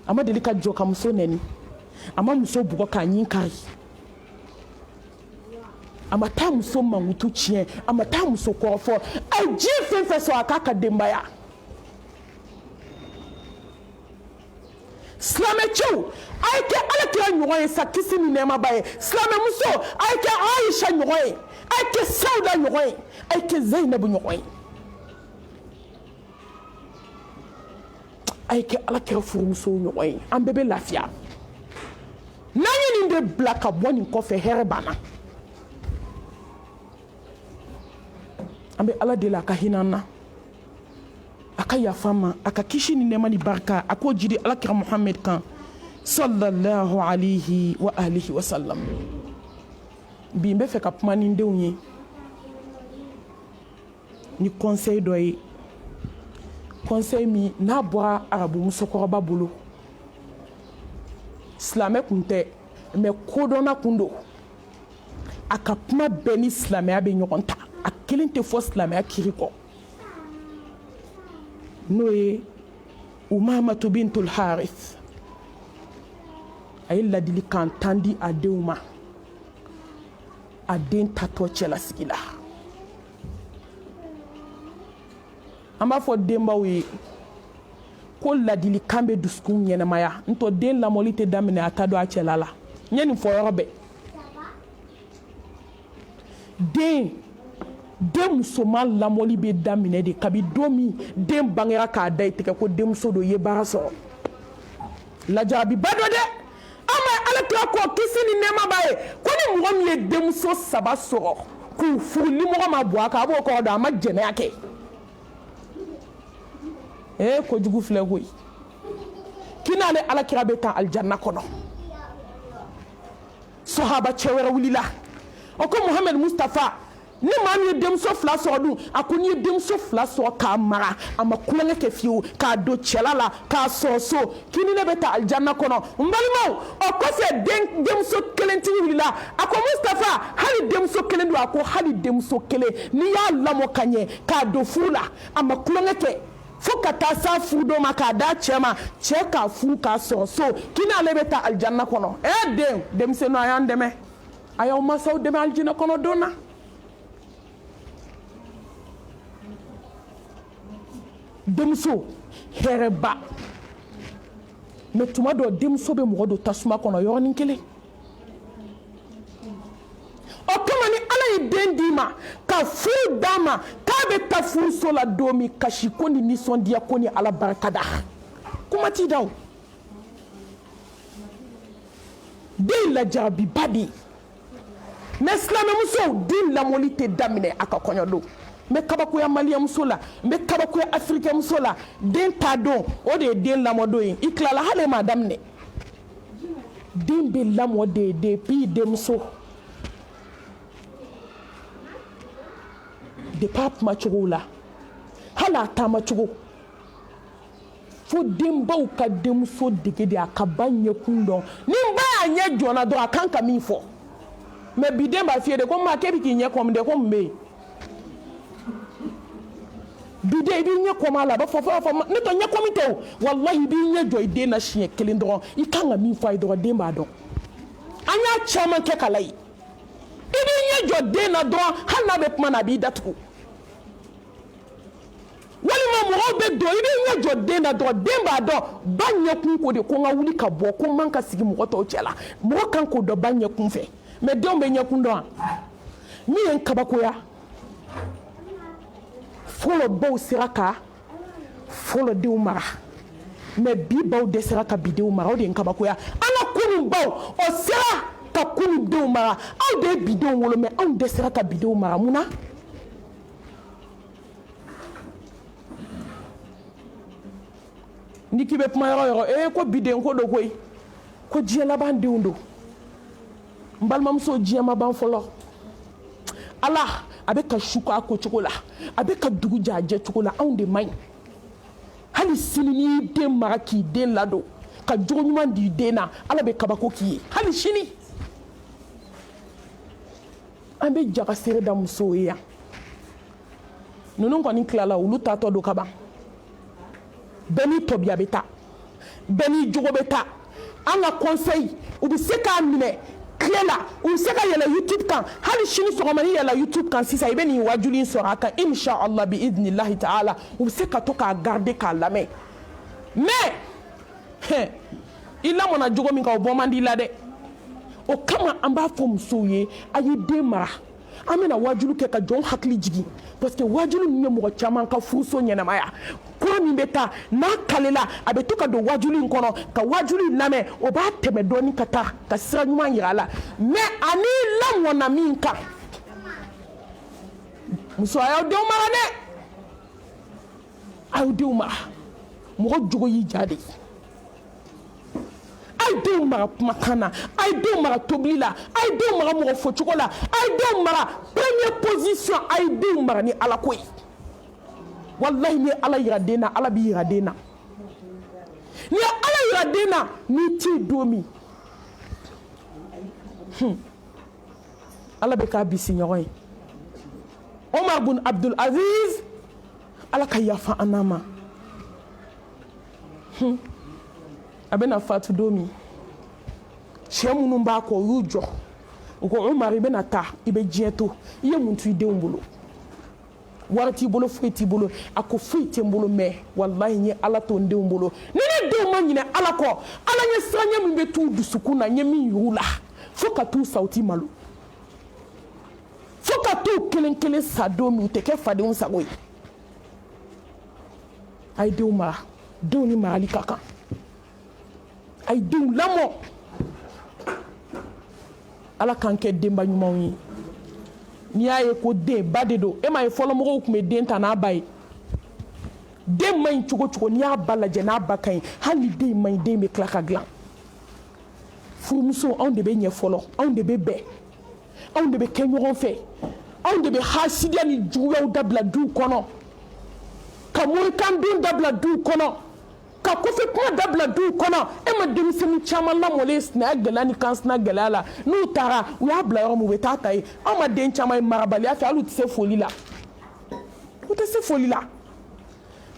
A: a ma deli ka jɔ ka muso nɛni a ma muso bugɔ k'a ɲin kari a ma taa muso mankutu tiɲɛ a ma taa muso kɔrɔfɔ a ye diɲɛ fɛn fɛn sɔrɔ a k'a ka denbaya silamɛcɛw a ye kɛ alakira ɲɔgɔn ye sa kisi ni nɛɛmaba ye silamɛmuso a ye kɛ Aisha ɲɔgɔn ye a ye kɛ Sauda ɲɔgɔn ye a ye kɛ Zainabu ɲɔgɔn ye a ye kɛ alakira furumusow ɲɔgɔn ye an bɛɛ bɛ lafiya n'an ye nin de bila ka bɔ nin kɔfɛ hɛrɛ banna an bɛ ala deli a ka hinɛ an na a ka yafa an ma a ka kisi ni nɛɛma ni barika a k'o jiri alakira Muhammed kan sallallahu alayhi wa alihi wa sallam bi n bɛ fɛ ka kuma ni n denw ye ni conseil dɔ ye conseil min n'a bɔra arabu musokɔrɔba bolo silamɛ kun tɛ mais kodɔnna kun don a ka kuma bɛɛ ni silamɛya bɛ ɲɔgɔn ta a kelen tɛ fɔ silamɛya kiri kɔ n'o ye Umamatu bintul Harith a ye ladilikan 10 di a denw ma a den tatɔ cɛlasigi la an b'a fɔ denbaw ye ko ladilikan bɛ dusukun ɲɛnamaya n'o den lamɔli tɛ daminɛ a ta don a cɛla la n ye nin fɔ yɔrɔ bɛɛ den musoman lamɔli bɛ daminɛ de kabi don min den bangera k'a da i tɛgɛ ko denmuso don i ye baara sɔrɔ lajarabiba dɔ dɛ an ma alakira kɔ kisi ni nɛɛma b'a ye ko ni mɔgɔ min ye denmuso 3 sɔrɔ k'u furu ni mɔgɔ ma bɔ a kan a b'o kɔrɔ dɔn a ma jɛnɛya kɛ kojugu filɛ koyi k'i n'ale alakira bɛ taa alijanna kɔnɔ sahaba cɛ wɛrɛ wulila o ko Muhammed Mustafa ni maa min ye denmuso 2 sɔrɔ dun a ko n'i ye denmuso 2 sɔrɔ k'a mara a ma kulonkɛ kɛ fiyewu k'a don cɛla la k'a sɔrɔ so k'i ni ne bɛ taa alijanna kɔnɔ n balimaw o kɔfɛ denmuso kelentigi wulila a ko Mustafa hali denmuso kelen don a ko hali denmuso kelen n'i y'a lamɔ ka ɲɛ k'a don furu la a ma kulonkɛ kɛ fo ka taa s'a furu dɔ ma k'a da cɛ ma cɛ k'a furu k'a sɔrɔ so k'i n'ale bɛ taa alijanna kɔnɔ denmisɛnninw a y'an dɛmɛ a y'aw mansaw dɛmɛ alijanna kɔnɔ don na denmuso hɛrɛba mais tuma dɔ denmuso bɛ mɔgɔ don tasuma kɔnɔ yɔrɔnin kelen o kama ni ala ye den d'i ma ka furu d'a ma k'a bɛ taa furuso la don min kasi ko ni nisɔndiya ko ni ala barika da kuma t'i da o den lajarabiba de ye mais silamɛmusow den lamɔli tɛ daminɛ a ka kɔɲɔ don n bɛ kabakoya maliyɛnmuso la n bɛ kabakoya afirikɛnmuso la den t'a dɔn o de ye den lamɔdon ye i tilala hali e m'a daminɛ den bɛ lamɔ de depuis denmuso depuis a kumacogo la hali a taamacogo fo denbaw ka denmuso dege de a ka ba ɲɛkun dɔn ni n ba y'a ɲɛ jɔnna dɔrɔn a kan ka min fɔ mais bi den b'a f'i ye de ko maa k'e bɛ k'i ɲɛ kɔmi de ko mun bɛ yen bi den i b'i ɲɛ kɔmi a la a b'a fɔ ne tɛ ɲɛ kɔmi tɛ o walahi i b'i ɲɛ jɔ i den na siɲɛ 1 dɔrɔn i kan ka min fɔ a ye dɔrɔn den b'a dɔn an y'a caman kɛ kala ye i b'i ɲɛ jɔ den na dɔrɔn hali n'a bɛ kuma na a b'i datugu walima mɔgɔw bɛ don i b'i ɲɛ jɔ den na dɔrɔn den b'a dɔn ba ɲɛkun ko de ko n ka wuli ka bɔ ko n man ka sigi mɔgɔ tɔw cɛ la mɔgɔ kan k'o dɔn ba ɲɛkun fɛ mais denw bɛ ɲɛkun dɔn min ye n kabakoya fɔlɔ baw sera ka fɔlɔ denw mara mais bi baw dɛsɛra ka bi denw mara o de ye n kabakoya an ka kunun baw o sera ka kunun denw mara aw de ye bi denw wolo mais anw dɛsɛra ka bi denw mara mun na ni k'i bɛ kuma yɔrɔ yɔrɔ ko biden ko do koyi ko diɲɛ laban denw don n balimamuso diɲɛ ma ban fɔlɔ ala a bɛ ka su k'a ko cogo la a bɛ ka dugu jɛ a jɛ cogo la anw de man ɲi hali sini n'i den mara k'i den ladon ka jogo ɲuman di den na Ala bɛ kabako k'i ye hali sini an bɛ jagasere da musow ye yan ninnu kɔni tilala olu taatɔ don kaban bɛɛ n'i tɔbiya bɛ taa bɛɛ n'i jogo bɛ taa an ka conseil u bɛ se k'a minɛ tile la u bɛ se ka yɛlɛ YouTube kan hali sini sɔgɔma n'i yɛlɛ YouTube kan sisan i bɛ nin wajuli in sɔrɔ a kan inshallah bi idnillahi ta'ala u bɛ se ka to k'a garder k'a lamɛn mais i lamɔna jogo min kan o bɔ man di la dɛ o kama an b'a fɔ musow ye a ye den mara an bɛna wajulu kɛ ka jɔn hakili jigin parce que wajulu min ye mɔgɔ caman ka furuso ɲɛnamaya kura min bɛ taa n'a kalela a bɛ to ka don wajulu in kɔnɔ ka wajulu in lamɛn o b'a tɛmɛ dɔɔni ka taa ka sira ɲuman yira a la mais ani lamɔna min kan muso a y'aw denw mara dɛ a y'aw denw mara mɔgɔ jogo y'i ja de a ye denw mara kumakan na a ye denw mara tobili la a ye denw mara mɔgɔ fɔcogo la a ye denw mara première position a ye denw mara ni Ala ko ye wallahi ni Ala yira den na Ala b'i yira den na ni Ala yira den na n'i t'i don min Ala bɛ k'a bisi ɲɔgɔn ye Omar bin Abdul Aziz Ala ka yafa an n'a ma a bɛna fatu don min cɛ minnu b'a kɔ u y'u jɔ u ko Umar i bɛna taa i bɛ diɲɛ to i ye mun to i denw bolo wari t'i bolo foyi t'i bolo a ko foyi tɛ n bolo mais wallahi n ye Ala to n denw bolo ni ne denw ma ɲinɛ Ala kɔ Ala ɲɛ siranɲɛ min bɛ t'u dusukun na n ye min y'u la fo ka t'u sa u t'i malo fo ka t'u kelen kelen sa don min u tɛ kɛ fadenw sago ye a ye denw mara denw ni marali ka kan a ye denw lamɔ Ala k'an kɛ denba ɲumanw ye n'i y'a ye ko den ba de don e m'a ye fɔlɔ mɔgɔw tun bɛ den ta n'a ba ye den ma ɲi cogo cogo n'i y'a ba lajɛ n'a ba ka ɲi hali ni den ma ɲi den bɛ tila ka dilan furumuso anw de bɛ ɲɛ fɔlɔ anw de bɛ bɛn anw de bɛ kɛ ɲɔgɔn fɛ anw de bɛ hasidiya ni juguyaw dabila duw kɔnɔ ka morikan dun dabila duw kɔnɔ ka kɔfɛ kuma dabila duw kɔnɔ e ma denmisɛnnin caman lamɔlen sinaya gɛlɛya ni kansina gɛlɛya la n'u taara u y'a bila yɔrɔ min u bɛ taa ta ye anw ma den caman ye marabaliya fɛ hali u tɛ se foli la u tɛ se foli la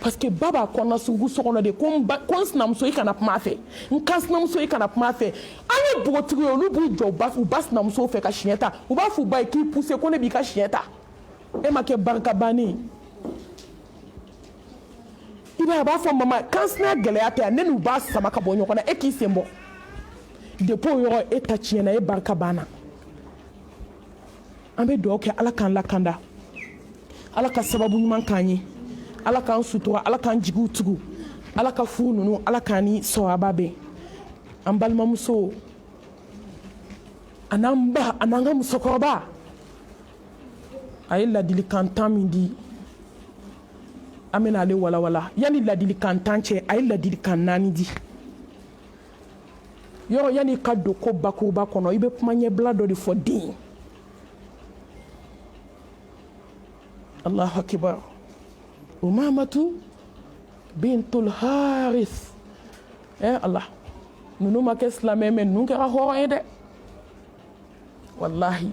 A: parce que ba b'a kɔnɔna sugu so kɔnɔ de ko n sinamuso i kana kuma a fɛ n kansinamuso i kana kuma a fɛ an ye npogotigi ye olu b'u jɔ u ba sinamusow fɛ ka siɲɛ ta u b'a fɔ u ba ye k'i poussé ko ne b'i ka siɲɛ ta e ma kɛ barika bannen ye i b'a ye a b'a fɔ mama kansina gɛlɛya tɛ yan ne n'u b'a sama ka bɔ ɲɔgɔn na e k'i sen bɔ depuis o yɔrɔ e ta tiɲɛna e barika banna an bɛ dugawu kɛ Ala k'an lakanda Ala ka sababu ɲuman k'an ye Ala k'an sutura Ala k'an jigiw tugu Ala ka furu ninnu Ala k'an ni sawaba bɛn an balimamuso a n'an ba a n'an ka musokɔrɔba a ye ladilikan 10 min di an bɛna ale walawala yanni ladilikan 10 cɛ a ye ladilikan 4 di yɔrɔ yanni ka don ko bakuruba kɔnɔ i bɛ kuma ɲɛbila dɔ de fɔ den Allahu akibar Umamatu bintul Haris Allah ninnu ma kɛ silamɛ mais ninnu kɛra hɔrɔn ye dɛ wallahi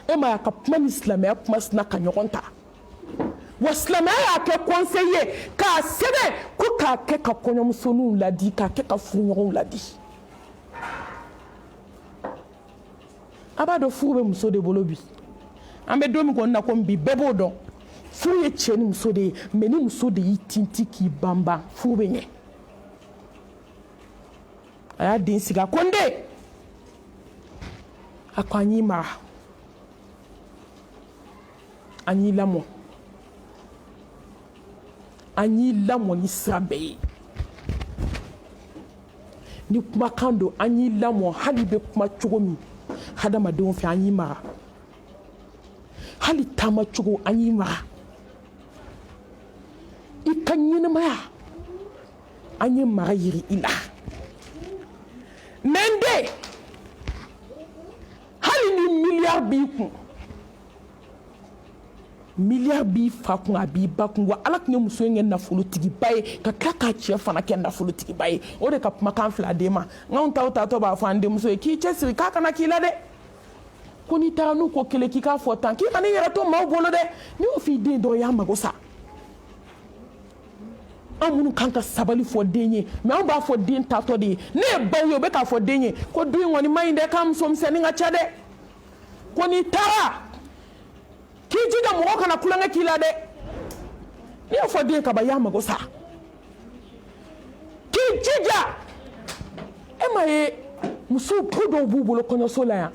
A: e ma y'a ka kuma ni silamɛya kuma sina ka ɲɔgɔn ta wa silamɛya y'a kɛ conseil ye k'a sɛbɛn ko k'a kɛ ka kɔɲɔmusoninw ladi k'a kɛ ka furuɲɔgɔnw ladi a b'a dɔn furu bɛ muso de bolo bi an bɛ don min kɔni na komi bi bɛɛ b'o dɔn furu ye cɛ ni muso de ye mais ni muso de y'i tinti k'i banban furu bɛ ɲɛ a y'a den sigi a ko n den a ko an y'i mara an y'i lamɔ an y'i lamɔ ni sira bɛɛ ye ni kumakan don an y'i lamɔ hali bɛ kuma cogo min hadamadenw fɛ an y'i mara hali taama cogo an y'i mara i ka ɲɛnamaya an ye mara yiri i la mais n den hali ni miliyari b'i kun milliard bi fa kun a bi ba kun wa ala kun ye muso in kɛ nafolotigiba ye ka tila k'a cɛ fana kɛ nafolotigiba ye o de ka kumakan fila d'e ma n'anw taw b'a fɔ an denmuso ye k'i cɛsiri k'a kana k'i la dɛ ko n'i taara n'u ko kelen k'i k'a fɔ tan k'i kana i yɛrɛ to maaw bolo dɛ n'i y'o f'i den dɔrɔn i y'a mago sa an minnu kan ka sabali fɔ den ye mais anw b'a fɔ den tatɔ de ye ne ye baw ye o bɛ k'a fɔ den ye ko du in kɔni ma ɲi dɛ k'a musomisɛnnin ka ca dɛ ko n'i taara k'i jija mɔgɔ kana kulonkɛ k'i la dɛ n'i y'a fɔ den kaban i y'a mago sa k'i jija e ma ye muso ko dɔw b'u bolo kɔɲɔso la yan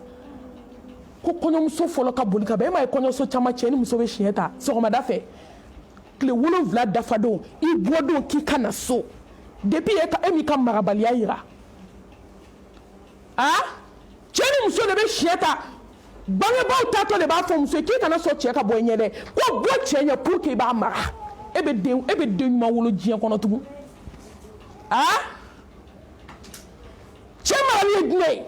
A: ko kɔɲɔmuso fɔlɔ ka boli ka bɛn e ma ye kɔɲɔso caman cɛ ni muso bɛ siɲɛ ta sɔgɔmada fɛ tile 7 dafadon i bɔdon k'i ka na so depuis e m'i ka marabaliya yira cɛ ni muso de bɛ siɲɛ ta bangebaaw taatɔ de b'a fɔ muso ye k'i kana sɔn cɛ ka bɔ i ɲɛ dɛ ko bɔ cɛ ɲɛ pour que i b'a mara e bɛ den ɲuman wolo diɲɛ kɔnɔ tugun cɛ marali ye jumɛn ye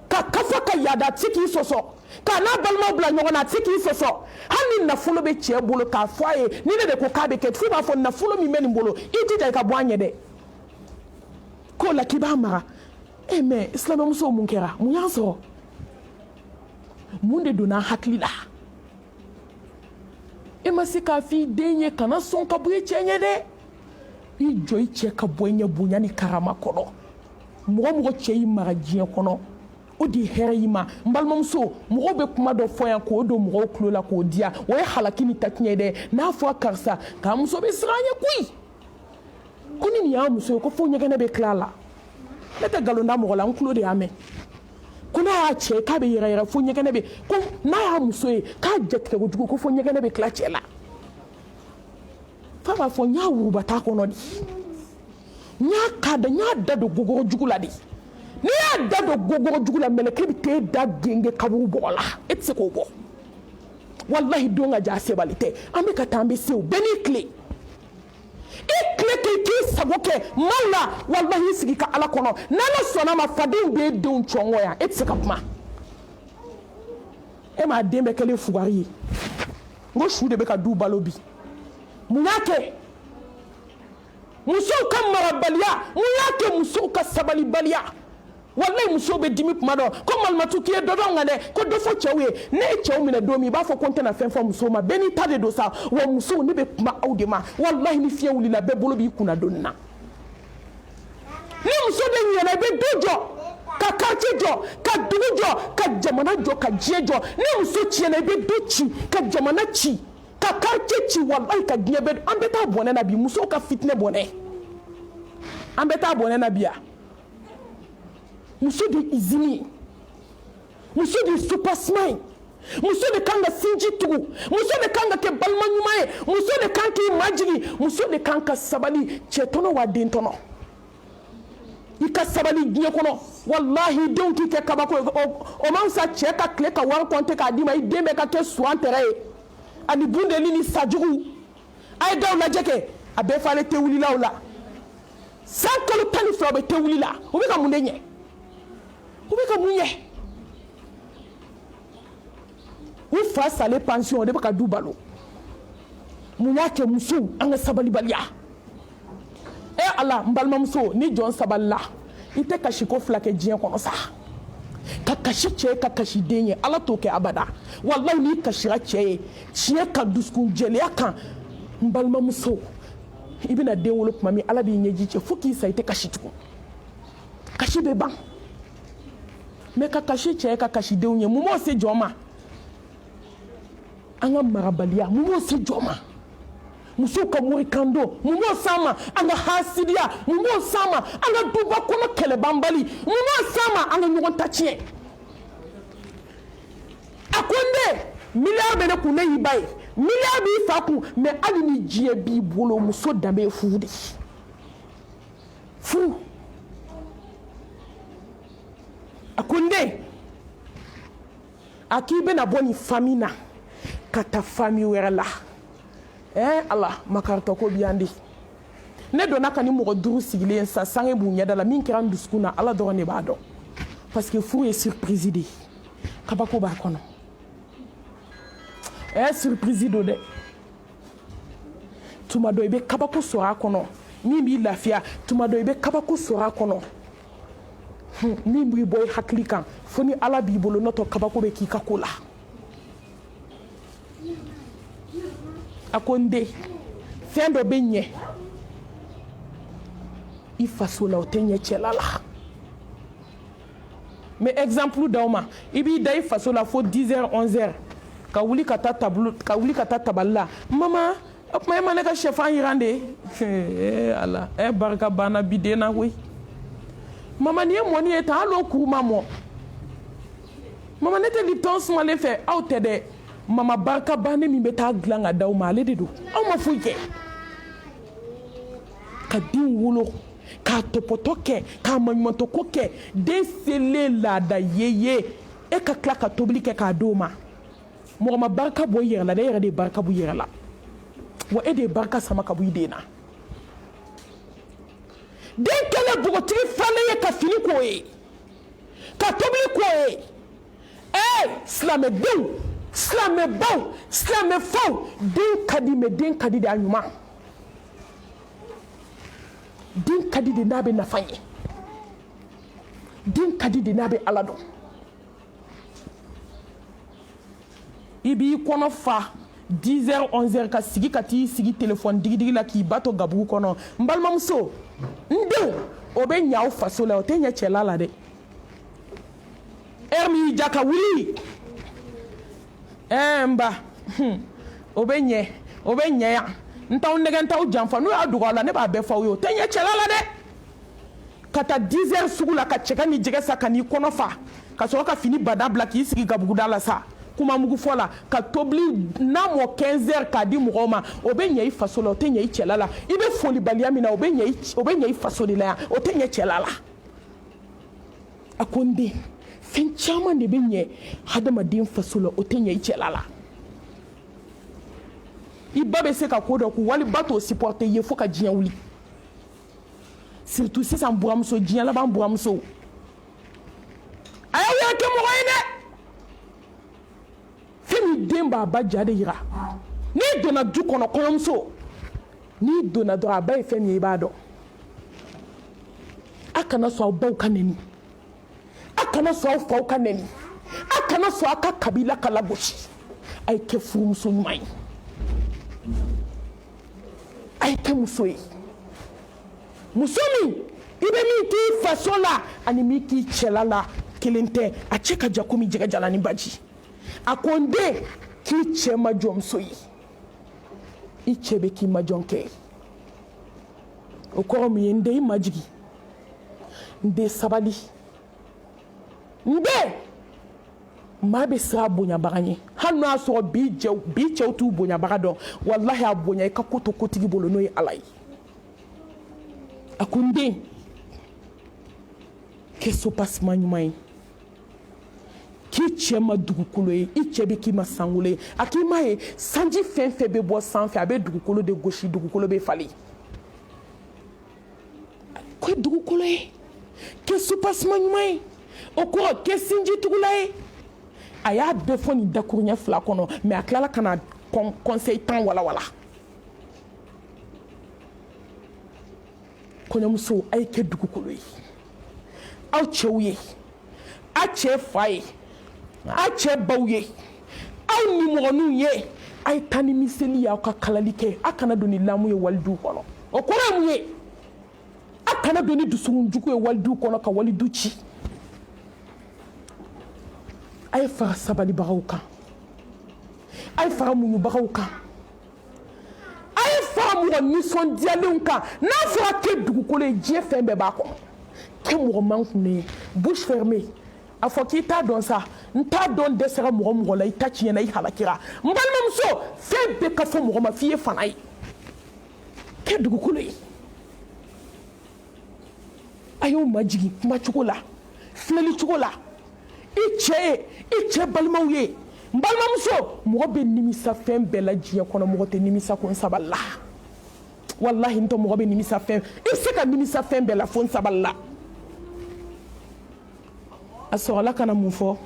A: ka kafa ka yaada a tɛ k'i sɔsɔ k'a n'a balimaw bila ɲɔgɔn na a tɛ k'i sɔsɔ hali ni nafolo bɛ cɛ bolo k'a fɔ a ye ni ne de ko k'a bɛ kɛ fo b'a fɔ nafolo min bɛ nin bolo i jija i ka bɔ a ɲɛ dɛ k'o la k'i b'a mara mais silamɛmusow mun kɛra mun y'an sɔrɔ mun de donna hakili la e ma se k'a f'i den ye kana sɔn ka bɔ i cɛ ɲɛ dɛ i jɔ i cɛ ka bɔ i ɲɛ bonya ni karama kɔnɔ mɔgɔ cɛ y'i mara diɲɛ kɔnɔ o de hɛrɛ y'i ma n balimamuso mɔgɔw bɛ kuma dɔ fɔ yan k'o don mɔgɔw tulo la k'o diya o ye halaki ni takiɲɛ dɛ n'a fɔ karisa k'a muso bɛ siran an ɲɛ koyi ko ni nin y'a muso ye ko fo ɲɛgɛnɛ bɛ tila a la ne tɛ nkalon da mɔgɔ la n tulo de y'a mɛn ko n'a y'a cɛ k'a bɛ yɛrɛ fo ɲɛgɛnɛ bɛ ko n'a y'a muso ye k'a jatigɛ kojugu ko fo ɲɛgɛnɛ bɛ tila cɛ la fa b'a fɔ n y'a wuruba t'a kɔnɔ de n y'a da don gogoro jugu la de n'i y'a da don gogoro jugu la mɛlɛkɛ bɛ t'e da genge kaburu bɔgɔ la e tɛ se k'o bɔ walahi don ka ja sebali tɛ an bɛ ka taa an bɛ se o bɛɛ n'i tile i tile k'i sago kɛ maaw la walahi i sigi ka ala kɔnɔ n'ala sɔnna ma fadenw b'e denw cɔngɔ yan e tɛ se ka kuma e m'a den bɛɛ kɛlen fugari ye n ko su de bɛ ka du balo bi mun y'a kɛ musow ka marabaliya mun y'a kɛ musow ka sabalibaliya wallahi muso bɛ dimi kuma dɔ ko malimatu k'i ye dɔ dɔn nka dɛ ko dɔ fɔ cɛw ye ne ye cɛw minɛ don min i b'a fɔ ko n tɛna fɛn fɔ musow ma bɛɛ n'i ta de don sa wa musow ne bɛ kuma aw de ma wallahi ni fiɲɛ wulila bɛɛ bolo b'i kunna don na ni muso de ɲɛna i bɛ du jɔ ka quartier jɔ ka dugu jɔ ka jamana jɔ ka diɲɛ jɔ ni muso tiɲɛna i bɛ du ci ka jamana ci ka quartier ci wallahi ka diɲɛ bɛɛ an bɛ taa bɔnɛ na bi musow ka fitinɛ bɔnɛ an bɛ taa bɔnɛ na bi yan muso de izini muso de supasman muso de kan ka sinji tugu muso de kan ka kɛ balima ɲuman ye muso de kan k'i majigi muso de kan ka sabali cɛ tɔnɔ wa den tɔnɔ i ka sabali diɲɛ kɔnɔ wallahi denw k'i kɛ kabako ye o man fisa cɛ ka tile ka wari kɔnte k'a d'i ma i den bɛɛ ka kɛ suwan tɛrɛ ye ani bundeli ni sajugu a ye daw lajɛ kɛ a bɛɛ falen tɛ wulila o la san kalo 12 bɛ tɛ wulila o bɛ ka mun de ɲɛ u bɛ ka mun ɲɛ u fa salen pension o de bɛ ka du balo mun y'a kɛ musow an ka sabalibaliya ala n balimamuso ni jɔn sabalila i tɛ kasi ko fila kɛ diɲɛ kɔnɔ sa ka kasi cɛ ye ka kasi den ye ala t'o kɛ abada wallahi n'i kasira cɛ ye tiɲɛ kan dusukun jɛlenya kan n balimamuso i bɛna den wolo tuma min ala b'i ɲɛji cɛ fo k'i sa i tɛ kasi tugun kasi bɛ ban mais ka kasi cɛ ye ka kasi denw ye mun b'o se jɔn ma an ka marabaliya mun b'o se jɔn ma musow ka morikando mun b'o s'an ma an ka hasidiya mun b'o s'an ma an ka duba kɔnɔ kɛlɛbanbali mun b'o s'an ma an ka ɲɔgɔn ta tiɲɛ a ko n den miliyari bɛ ne kun ne y'i ba ye miliyari b'i fa kun mais hali ni diɲɛ b'i bolo muso danbe ye furu de furu a ko n den a k'i bɛna bɔ nin famille na ka taa famille wɛrɛ la ala makaritɔ ko bi yan de ne donna ka ni mɔgɔ 5 sigilen sa sange b'u ɲɛda la min kɛra n dusukun na ala dɔrɔn de b'a dɔn parce que furu ye surprise de ye kabako b'a kɔnɔ surprise do dɛ tuma dɔ i bɛ kabako sɔrɔ a kɔnɔ min b'i lafiya tuma dɔ i bɛ kabako sɔrɔ a kɔnɔ min b'i bɔ i hakili kan fo ni Ala b'i bolo n'o tɛ kabako bɛ k'i ka ko la a ko n den fɛn dɔ bɛ ɲɛ i faso la o tɛ ɲɛ cɛla la mais exemple d'aw ma i b'i da i faso la fo 10h 11h ka wuli ka taa tabali la mama o tuma e ma ne ka sɛfan yiran de ala barika banna bi den na koyi mama ni ye mɔni ye tan hali o kuru ma mɔ mama ne tɛ Lipton sumalen fɛ aw tɛ dɛ mama barika bannen min bɛ taa dilan ka d'aw ma ale de don aw ma foyi kɛ ka den wolo k'a tɔpɔtɔ kɛ k'a maɲumantɔ ko kɛ den selen laada ye e ka tila ka tobili kɛ k'a d'o ma mɔgɔ ma barika bɔ i yɛrɛ la dɛ e yɛrɛ de ye barika bɔ i yɛrɛ la wa e de ye barika sama ka bɔ i den na den kɛlen bɔgɔtigi falen ye ka fini k'o ye ka tobili k'o ye silamɛdenw silamɛbaw silamɛfaw den ka di mais den ka di de a ɲuman den ka di de n'a bɛ nafa ɲɛ den ka di de n'a bɛ Ala dɔn i b'i kɔnɔ fa 10h 11h ka sigi ka t'i sigi téléphone digidigi la k'i ba to gabugu kɔnɔ n balimamuso n denw o bɛ ɲɛ aw faso la o tɛ ɲɛ cɛla la dɛ heure min y'i ja ka wuli n ba o bɛ ɲɛ yan n t'aw nɛgɛ n t'aw janfa n'u y'a dogo aw la ne b'a bɛɛ fɔ aw ye o tɛ ɲɛ cɛla la dɛ ka taa 10h sugu la ka cɛkɛ ni jɛgɛ sa ka n'i kɔnɔ fa ka sɔrɔ ka fini bada bila k'i sigi gabuguda la sa kuma mugu fɔ la ka tobili n'a mɔ 15h k'a di mɔgɔw ma o bɛ ɲɛ i faso la o tɛ ɲɛ i cɛla la i bɛ folibaliya min na o bɛ ɲɛ i faso de la yan o tɛ ɲɛ cɛla la a ko n den fɛn caman de bɛ ɲɛ hadamaden faso la o tɛ ɲɛ i cɛla la i ba bɛ se ka ko dɔ k'u wali ba t'o supporter ye fo ka diɲɛ wuli surtout sisan buramuso diɲɛ laban buramuso a y'aw yɛrɛ kɛ mɔgɔ ye dɛ fɛn min den b'a ba ja de yira n'i donna du kɔnɔ kɔɲɔmuso n'i donna dɔrɔn a ba ye fɛn min ye i b'a dɔn a kana sɔn aw baw ka nɛni a kana sɔn aw faw ka nɛni a kana sɔn aw ka kabila ka lagosi a ye kɛ furumuso ɲuman ye a ye kɛ muso ye muso min i bɛ min k'i faso la ani min k'i cɛla la kelen tɛ a cɛ ka ja komi jɛgɛ jalanin baji a ko n den k'i cɛ ma jɔ muso ye i cɛ bɛ k'i ma jɔn kɛ o kɔrɔ mun ye n den i ma jigi n den sabali n den maa bɛ siran a bonyabaga ɲɛ hali n'o y'a sɔrɔ bi cɛw t'u bonyabaga dɔn walahi a bonya i ka ko to kotigi bolo n'o ye Ala ye a ko n den kɛ sopasima ɲuman ye k'i cɛ ma dugukolo ye i cɛ bɛ k'i ma sankolo ye a k'i ma ye sanji fɛn fɛn bɛ bɔ sanfɛ a bɛ dugukolo de gosi dugukolo bɛ falen kɛ dugukolo ye kɛ sopasima ɲuman ye o kɔrɔ kɛ sinjitugula ye a y'a bɛɛ fɔ nin dakuruɲɛ 2 kɔnɔ mais a tilala ka na conseil 10 walawala kɔɲɔmuso a ye kɛ dugukolo ye aw cɛw ye a cɛ fa ye a cɛ baw ye aw nimɔgɔninw ye a ye taa ni miseli ye aw ka kalali kɛ a kana don ni lamu ye walidu kɔnɔ o kɔrɔ ye mun ye a kana don ni dusukun jugu ye walidu kɔnɔ ka walidu ci a ye fara sabalibagaw kan a ye fara muɲubagaw kan a ye fara mɔgɔ nisɔndiyalenw kan n'a fɔra kɛ dugukolo ye diɲɛ fɛn bɛɛ b'a kɔnɔ kɛ mɔgɔ mankunnen ye bouche fermée a fɔ k'i t'a dɔn sa n t'a dɔn dɛsɛra mɔgɔ la i ta tiɲɛna i halakira n balimamuso fɛn bɛɛ ka fɔ mɔgɔ ma f'i ye fana ye kɛ dugukolo ye a y'o majigin kumacogo la filɛlicogo la i cɛ ye i cɛ balimaw ye n balimamuso mɔgɔ bɛ nimisa fɛn bɛɛ la diɲɛ kɔnɔ mɔgɔ tɛ nimisa ko n sabali la walahi n tɛ mɔgɔ bɛ nimisa fɛn i bɛ se ka nimisa fɛn bɛɛ la fo n sabali la a sɔrɔla ka na mun fɔ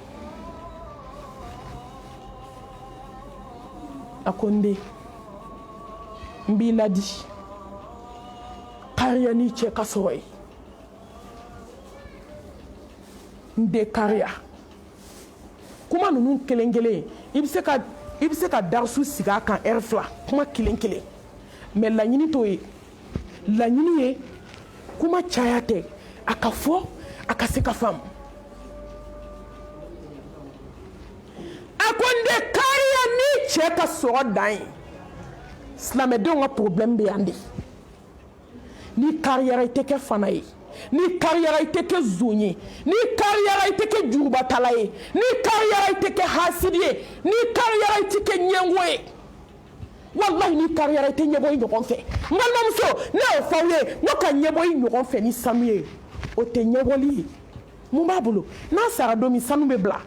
A: a ko n den b'i ladi kariya ni cɛ ka sɔrɔ ye n de kariya kuma ninnu kelen kelen i bɛ se ka darisu sigi a kan heure 2 kuma kelen kelen mais laɲini t'o ye laɲini ye kuma caya tɛ a ka fɔ a ka se ka faamu a ko n de kariya ni cɛ ka sɔrɔ dan ye silamɛdenw ka problème bɛ yan de ni kariyara i tɛ kɛ fana ye ni kariyara i tɛ kɛ zon ye ni kariyara i tɛ kɛ jurubatala ye ni kariyara i tɛ kɛ hasidi ye ni kariyara i tɛ kɛ ɲɛngo ye wallahi ni kariyara i tɛ ɲɛbɔ i ɲɔgɔn fɛ n balimamuso ne y'o fɔ aw ye n ko ka ɲɛbɔ i ɲɔgɔn fɛ ni sanu ye o tɛ ɲɛbɔli ye mun b'a bolo n'a sara don min sanu bɛ bila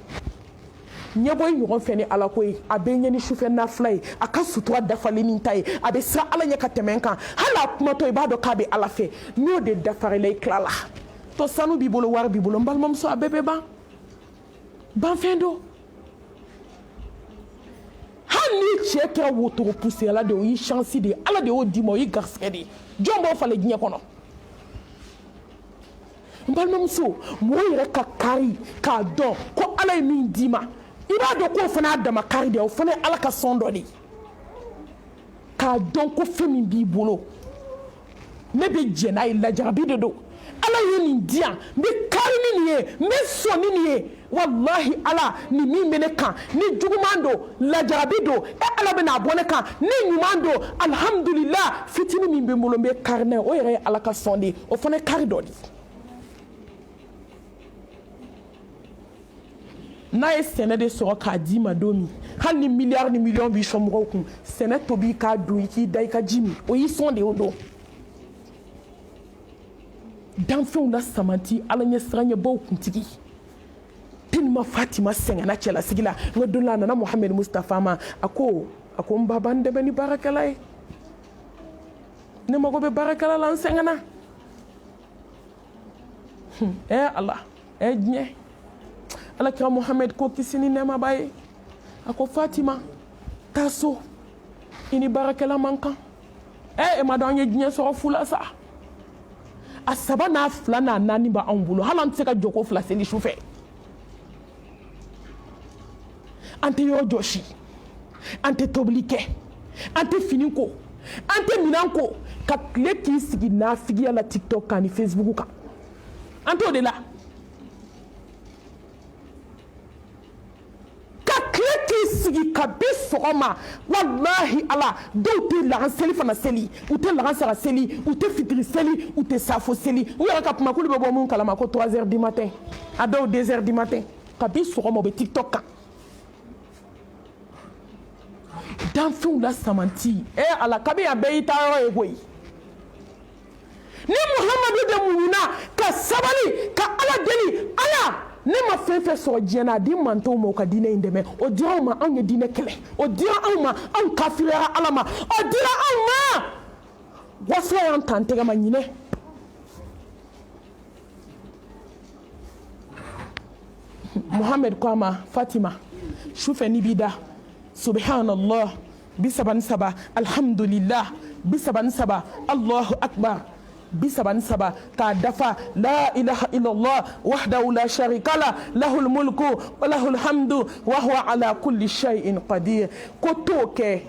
A: ɲɛbɔ i ɲɔgɔn fɛ ni ala ko ye a bɛ ɲɛ ni sufɛ nafila ye a ka sutura dafalen min ta ye a bɛ siran ala ɲɛ ka tɛmɛ n kan hali a kumatɔ i b'a dɔn k'a bɛ ala fɛ n'o de dafarila i tila la to sanu b'i bolo wari b'i bolo n balimamuso a bɛɛ bɛ ban banfɛn don hali ni cɛ kɛra wotoro puseyala de o y'i chance de ye ala de y'o d'i ma o y'i garisɛgɛ de ye jɔn b'o falen diɲɛ kɔnɔ n balimamuso mɔgɔ yɛrɛ ka kari k'a dɔn ko ala ye min d'i ma i b'a dɔn k'o fana y'a dama kari de ye o fana ye ala ka sɔn dɔ de ye k'a dɔn ko fɛn min b'i bolo ne bɛ jɛ n'a ye lajarabi de don ala ye nin di yan n bɛ kari ni nin ye n bɛ sɔn ni nin ye wallahi ala ni min bɛ ne kan ni juguman don lajarabi don ala bɛ n'a bɔ ne kan ni ɲuman don alhamdulillah fitinin min bɛ n bolo n bɛ kari n'a ye o yɛrɛ ye ala ka sɔn de ye o fana ye kari dɔ de ye n'a ye sɛnɛ de sɔrɔ k'a d'i ma don min hali ni miliyari ni miliyɔn b'i sɔn mɔgɔw kun sɛnɛ tobi k'a dun i k'i da i ka ji min o y'i sɔn de y'o don danfɛnw la samanti ala ɲɛ siranɲɛbaw kuntigi tellement Fatima sɛgɛnna cɛlasigi la n ka don la a nana Muhamɛd Mustafa ma a ko n baba n dɛmɛ ni baarakɛla ye ne mago bɛ baarakɛla la n sɛgɛnna ala diɲɛ alakira Muhamɛd ko kisi ni nɛɛma b'a ye a ko Fatima taa so i ni baarakɛla man kan e ma dɔn an ye diɲɛ sɔrɔ fu la sa a 3 n'a 2 n'a 4 b'anw bolo hali an tɛ se ka jɔ ko 2 seli su fɛ an tɛ yɔrɔ jɔsi an tɛ tobili kɛ an tɛ fini ko an tɛ minan ko ka tile k'i sigi nafigiya la TikTok kan ni Facebook kan an t'o de la sigi kabi sɔgɔma wallahi ala dɔw tɛ lagan seli fana seli u tɛ lagan sara seli u tɛ fitiri seli u tɛ safo seli u yɛrɛ ka kumakulu bɛ bɔ mun kalama ko 3 heures du matin a dɔw 2 heures du matin kabi sɔgɔma u bɛ TikTok kan danfɛnw la samanti ala kabi a bɛɛ y'i ta yɔrɔ ye koyi ni Muhamadu de muɲuna ka sabali ka ala deli ala ne ma fɛn fɛn sɔrɔ diɲɛ na a di mantonw ma o ka diinɛ in dɛmɛ o dira anw ma anw ye diinɛ kɛlɛ o dira anw ma anw kafiriyara ala ma o dira anw ma wasila y'an ta an tɛgɛ ma ɲinɛ Muhamɛd ko a ma Fatima sufɛ n'i b'i da subhanallah 33 alhamdulillah 33 Allahu akbar 73 k'a dafa la ilaha illallah wahdahu la sharika la lahul mulku wa lahul hamdu wa huwa ala kulli shay'in qadir ko t'o kɛ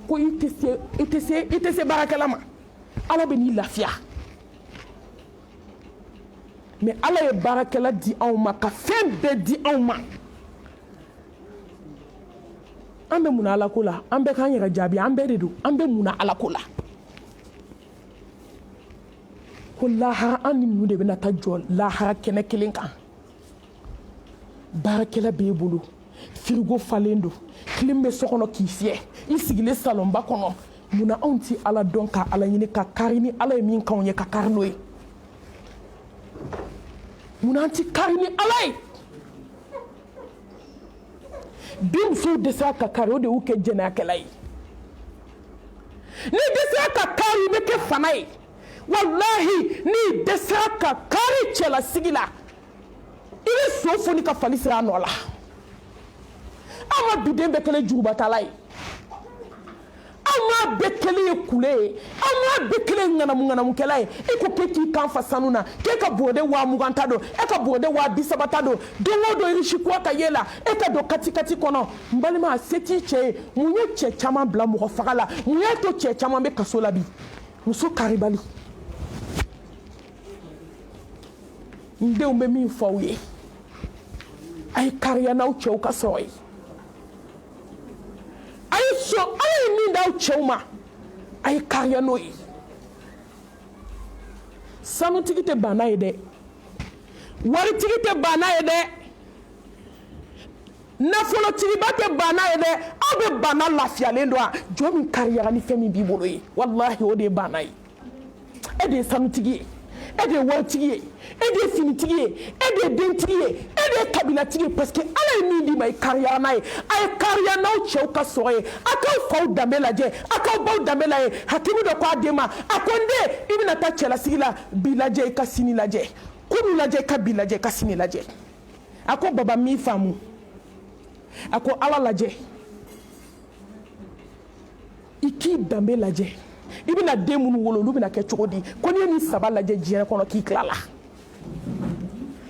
A: ko i tɛ se baarakɛla ma ala bɛ n'i lafiya mais ala ye baarakɛla di anw ma ka fɛn bɛɛ di anw ma an bɛ mun na ala ko la an bɛɛ k'an yɛrɛ jaabi an bɛɛ de don an bɛ mun na ala ko la ko lahara an ni ninnu de bɛna taa jɔ lahara kɛnɛ kelen kan baarakɛla b'e bolo firigo falen don clim bɛ so kɔnɔ k'i fiyɛ i sigilen salonba kɔnɔ munna anw ti ala dɔn ka ala ɲini ka kari ni ala ye min k'anw ye ka kari n'o ye munna an ti kari ni ala ye bi musow dɛsɛra ka kari o de y'u kɛ jɛnɛyakɛla ye ni dɛsɛra ka kari i bɛ kɛ fana ye wallahi ni dɛsɛra ka kari cɛlasigi la i bɛ so foni ka fali sira a nɔ la an ka biden bɛɛ kɛlen jugubatala ye an an b'a bɛɛ kelen ye kule ye an b'a bɛɛ kelen ye ŋanamu-ŋanamukɛla ye e ko k'e k'i kan fa sanu na k'e ka borode 20,000 ta don e ka borode 30,000 ta don don o don irisi-kuwa ka ye la e ka don kati-kati kɔnɔ n balima a se t'i cɛ ye mun ye cɛ caman bila mɔgɔ faga la mun y'a to cɛ caman bɛ kaso la bi muso karibali n denw bɛ min fɔ aw ye a ye kariya n'aw cɛw ka sɔrɔ ye a ye sɔn ala ye min d'aw cɛw ma a ye kariya n'o ye sanutigi tɛ ban n'a ye dɛ waritigi tɛ ban n'a ye dɛ nafolotigiba tɛ ban n'a ye dɛ aw bɛ ban n'a lafiyalen don wa jɔn min kariyara ni fɛn min b'i bolo ye walahi o de ye ban n'a ye e de ye sanutigi ye e de ye waritigi ye e de ye finitigi ye e de ye dentigi ye e de ye kabilatigi ye parce que ala ye min d'i ma i kariyara n'a ye a ye kariya n'aw cɛw ka sɔrɔ ye a k'aw faw danbe lajɛ a k'aw baw danbe lajɛ hakimu dɔ k'a den ma a ko n den i bɛna taa cɛlasigi la bi lajɛ i ka sini lajɛ kunu lajɛ i ka bi lajɛ i ka sini lajɛ a ko baba min faamu a ko ala lajɛ i k'i danbe lajɛ i bɛna den minnu wolo olu bɛna kɛ cogo di ko n'i ye nin 3 lajɛ diɲɛ kɔnɔ k'i tilala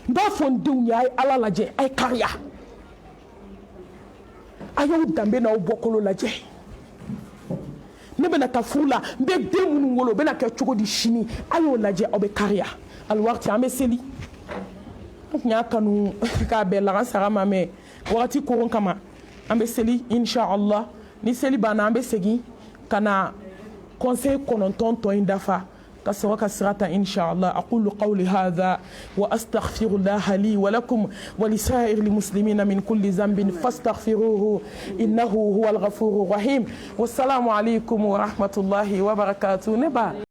A: n b'a fɔ n denw ye a ye ala lajɛ a ye kariya a y'aw danbe n'aw bɔkolo lajɛ ne bɛna taa furu la n bɛ den minnu wolo o bɛna kɛ cogo di sini a y'o lajɛ aw bɛ kariya aliwaati an bɛ seli n tun y'a kanu k'a bɛn lagan saga ma mɛ wagati koron kama an bɛ seli inshallah ni seli banna an bɛ segin ka na conseil 9 tɔ in dafa ka sɔrɔ ka sira ta inshallah aqulu qawli hadha wa astaghfirullah li wa lakum wa lisa'ir muslimina min kulli dhanbin fastaghfiruhu innahu huwal ghafurur rahim wassalamu alaykum wa rahmatullahi wa barakatuh ne ba